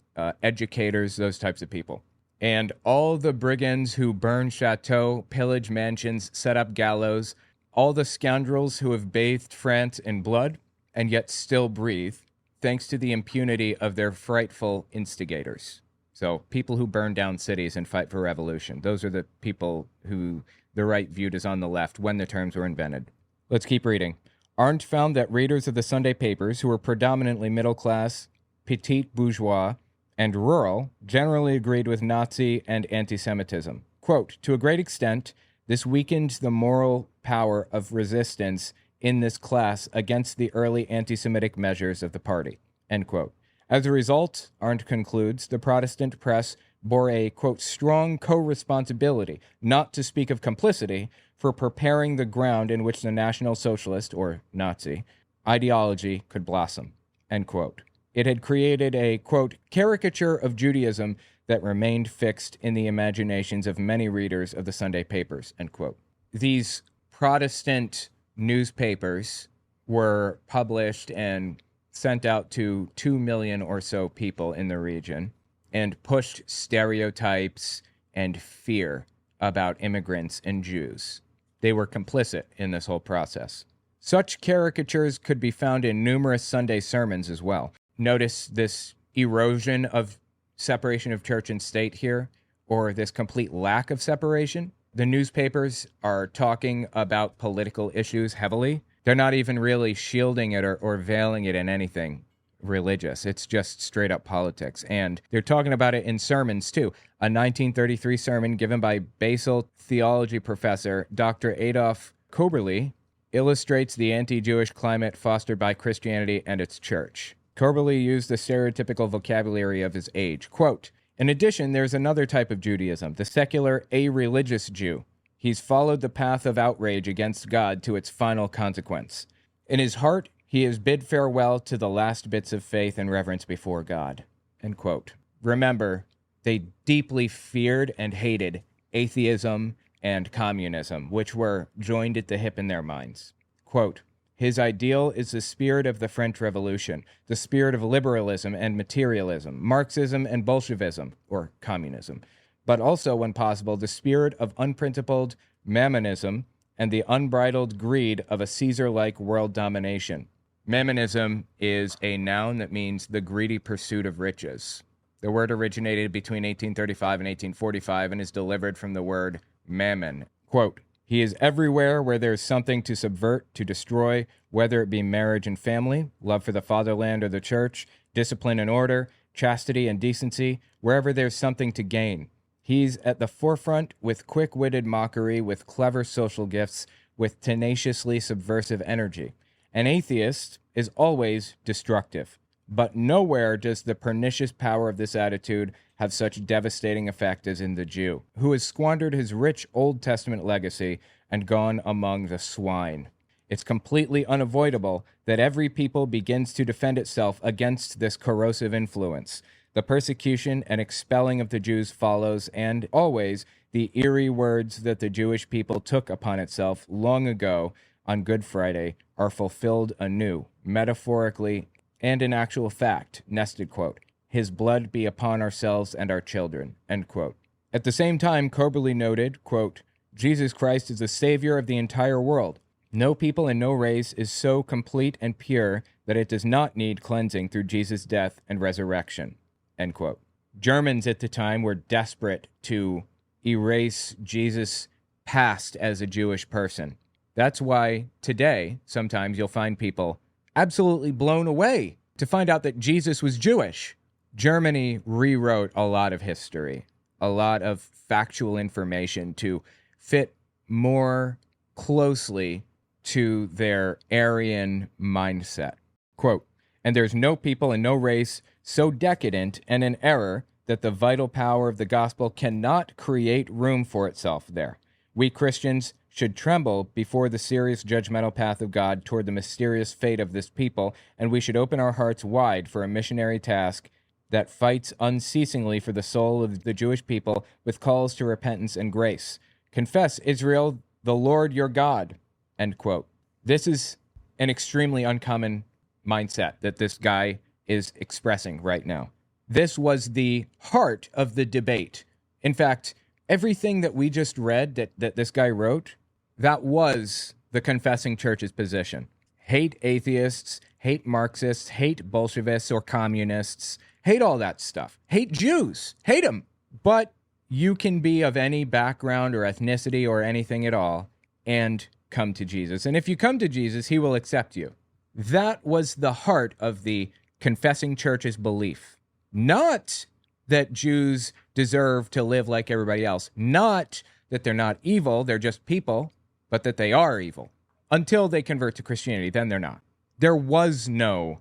educators, those types of people. And all the brigands who burn chateaux, pillage mansions, set up gallows, all the scoundrels who have bathed France in blood, and yet still breathe, thanks to the impunity of their frightful instigators. So people who burn down cities and fight for revolution, those are the people who the right viewed as on the left when the terms were invented. Let's keep reading. Arndt found that readers of the Sunday papers, who were predominantly middle class, petite bourgeois, and rural, generally agreed with Nazi and anti-Semitism. Quote, to a great extent, this weakened the moral power of resistance in this class against the early anti-Semitic measures of the party, end quote. As a result, Arndt concludes, the Protestant press bore a, quote, strong co-responsibility, not to speak of complicity, for preparing the ground in which the National Socialist, or Nazi, ideology could blossom, end quote. It had created a, quote, caricature of Judaism that remained fixed in the imaginations of many readers of the Sunday papers, end quote. these Protestant newspapers were published and sent out to 2 million or so people in the region and pushed stereotypes and fear about immigrants and Jews. They were complicit in this whole process. Such caricatures could be found in numerous Sunday sermons as well. Notice this erosion of separation of church and state here, or this complete lack of separation. The newspapers are talking about political issues heavily. They're not even really shielding it or veiling it in anything religious. It's just straight up politics. And they're talking about it in sermons too. A 1933 sermon given by Basel theology professor Dr. Adolf Koberly illustrates the anti-Jewish climate fostered by Christianity and its church. Koberly used the stereotypical vocabulary of his age. Quote, "In addition, there's another type of Judaism, the secular, a-religious Jew. He's followed the path of outrage against God to its final consequence. In his heart, he has bid farewell to the last bits of faith and reverence before God." End quote. Remember, they deeply feared and hated atheism and communism, which were joined at the hip in their minds. Quote, "His ideal is the spirit of the French Revolution, the spirit of liberalism and materialism, Marxism and Bolshevism, or communism, but also, when possible, the spirit of unprincipled mammonism and the unbridled greed of a Caesar-like world domination." Mammonism is a noun that means the greedy pursuit of riches. The word originated between 1835 and 1845 and is delivered from the word mammon. Quote, "He is everywhere where there is something to subvert, to destroy, whether it be marriage and family, love for the fatherland or the church, discipline and order, chastity and decency, wherever there's something to gain. He's at the forefront with quick-witted mockery, with clever social gifts, with tenaciously subversive energy. An atheist is always destructive, but nowhere does the pernicious power of this attitude have such devastating effect as in the Jew, who has squandered his rich Old Testament legacy and gone among the swine. It's completely unavoidable that every people begins to defend itself against this corrosive influence. The persecution and expelling of the Jews follows, and always the eerie words that the Jewish people took upon itself long ago on Good Friday are fulfilled anew, metaphorically and in actual fact. Nested quote, "His blood be upon ourselves and our children," end quote. At the same time, Koberly noted, quote, "Jesus Christ is the Savior of the entire world. No people and no race is so complete and pure that it does not need cleansing through Jesus' death and resurrection," end quote. Germans at the time were desperate to erase Jesus' past as a Jewish person. That's why today, sometimes you'll find people absolutely blown away to find out that Jesus was Jewish. Germany rewrote a lot of history, a lot of factual information to fit more closely to their Aryan mindset. Quote, "And there's no people and no race so decadent and in error that the vital power of the gospel cannot create room for itself there. We Christians should tremble before the serious judgmental path of God toward the mysterious fate of this people, and we should open our hearts wide for a missionary task that fights unceasingly for the soul of the Jewish people with calls to repentance and grace. Confess, Israel, the Lord your God," end quote. This is an extremely uncommon mindset that this guy is expressing right now. This was the heart of the debate. In fact, everything that we just read that this guy wrote, that was the confessing church's position. Hate atheists, hate Marxists, hate Bolshevists or communists, hate all that stuff. Hate Jews, hate them. But you can be of any background or ethnicity or anything at all and come to Jesus. And if you come to Jesus, he will accept you. That was the heart of the confessing church's belief. Not that Jews deserve to live like everybody else. Not that they're not evil, they're just people, but that they are evil. Until they convert to Christianity, then they're not. There was no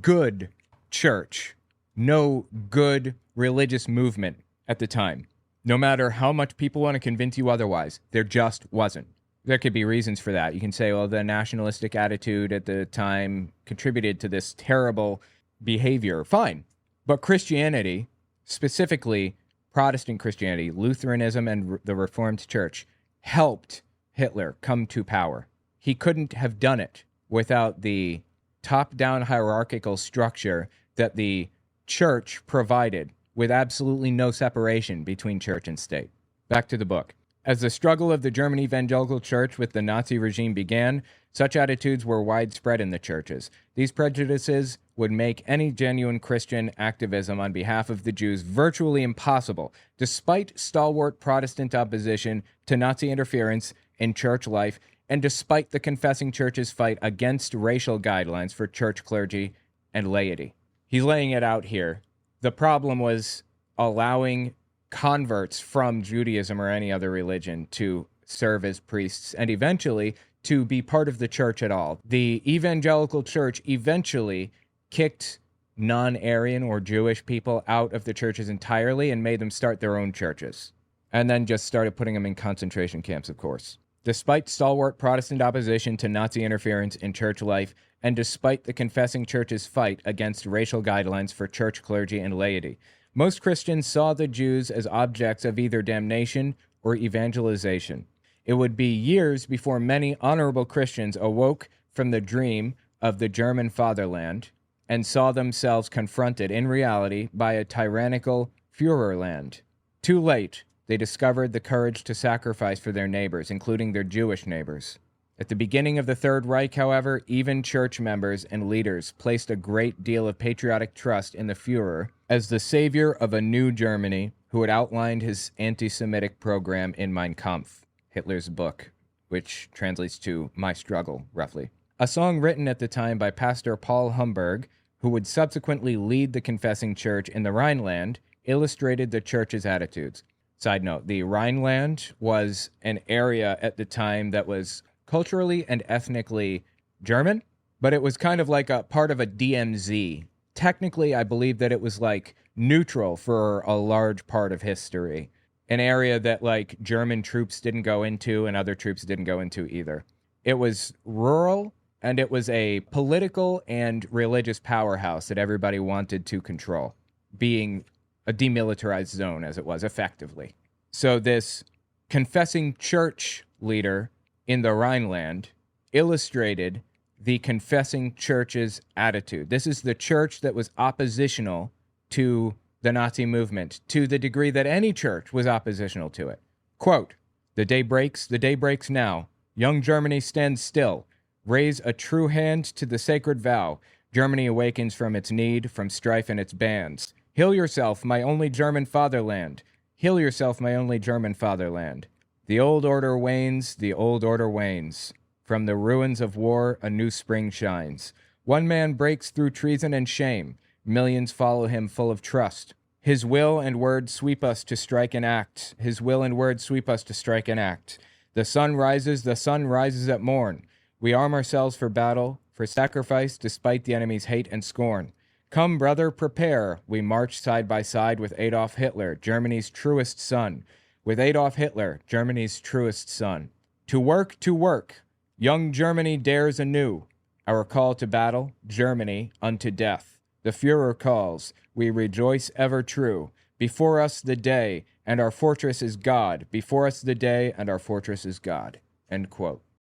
good church, no good religious movement at the time. No matter how much people want to convince you otherwise, there just wasn't. There could be reasons for that. You can say, well, the nationalistic attitude at the time contributed to this terrible behavior. Fine. But Christianity, specifically Protestant Christianity, Lutheranism and the Reformed Church, helped Hitler come to power. He couldn't have done it without the top-down hierarchical structure that the church provided, with absolutely no separation between church and state. Back to the book. As the struggle of the German Evangelical Church with the Nazi regime began, such attitudes were widespread in the churches. These prejudices would make any genuine Christian activism on behalf of the Jews virtually impossible, despite stalwart Protestant opposition to Nazi interference in church life, and despite the confessing church's fight against racial guidelines for church clergy and laity. He's laying it out here. The problem was allowing converts from Judaism or any other religion to serve as priests and eventually to be part of the church at all. The evangelical church eventually kicked non-Aryan or Jewish people out of the churches entirely and made them start their own churches. And then just started putting them in concentration camps, of course. Despite stalwart Protestant opposition to Nazi interference in church life, and despite the confessing church's fight against racial guidelines for church clergy and laity, most Christians saw the Jews as objects of either damnation or evangelization. It would be years before many honorable Christians awoke from the dream of the German fatherland and saw themselves confronted in reality by a tyrannical Führerland. Too late, they discovered the courage to sacrifice for their neighbors, including their Jewish neighbors. At the beginning of the Third Reich, however, even church members and leaders placed a great deal of patriotic trust in the Führer as the savior of a new Germany who had outlined his anti-Semitic program in Mein Kampf, Hitler's book, which translates to My Struggle, roughly. A song written at the time by Pastor Paul Humberg, who would subsequently lead the confessing church in the Rhineland, illustrated the church's attitudes. Side note, the Rhineland was an area at the time that was culturally and ethnically German, but it was kind of like a part of a DMZ. Technically, I believe that it was like neutral for a large part of history. An area that like German troops didn't go into and other troops didn't go into either. It was rural and it was a political and religious powerhouse that everybody wanted to control, being a demilitarized zone as it was effectively. So this confessing church leader in the Rhineland illustrated the confessing church's attitude. This is the church that was oppositional to the Nazi movement, to the degree that any church was oppositional to it. Quote, the day breaks now. Young Germany stands still. Raise a true hand to the sacred vow. Germany awakens from its need, from strife and its bands. Heal yourself, my only German fatherland. Heal yourself, my only German fatherland. The old order wanes, the old order wanes. From the ruins of war, a new spring shines. One man breaks through treason and shame. Millions follow him full of trust. His will and word sweep us to strike and act. His will and word sweep us to strike and act. The sun rises at morn. We arm ourselves for battle, for sacrifice, despite the enemy's hate and scorn. Come, brother, prepare. We march side by side with Adolf Hitler, Germany's truest son. With Adolf Hitler, Germany's truest son. To work, to work. Young Germany dares anew. Our call to battle, Germany unto death. The Führer calls, we rejoice ever true. Before us the day, and our fortress is God. Before us the day, and our fortress is God. End quote.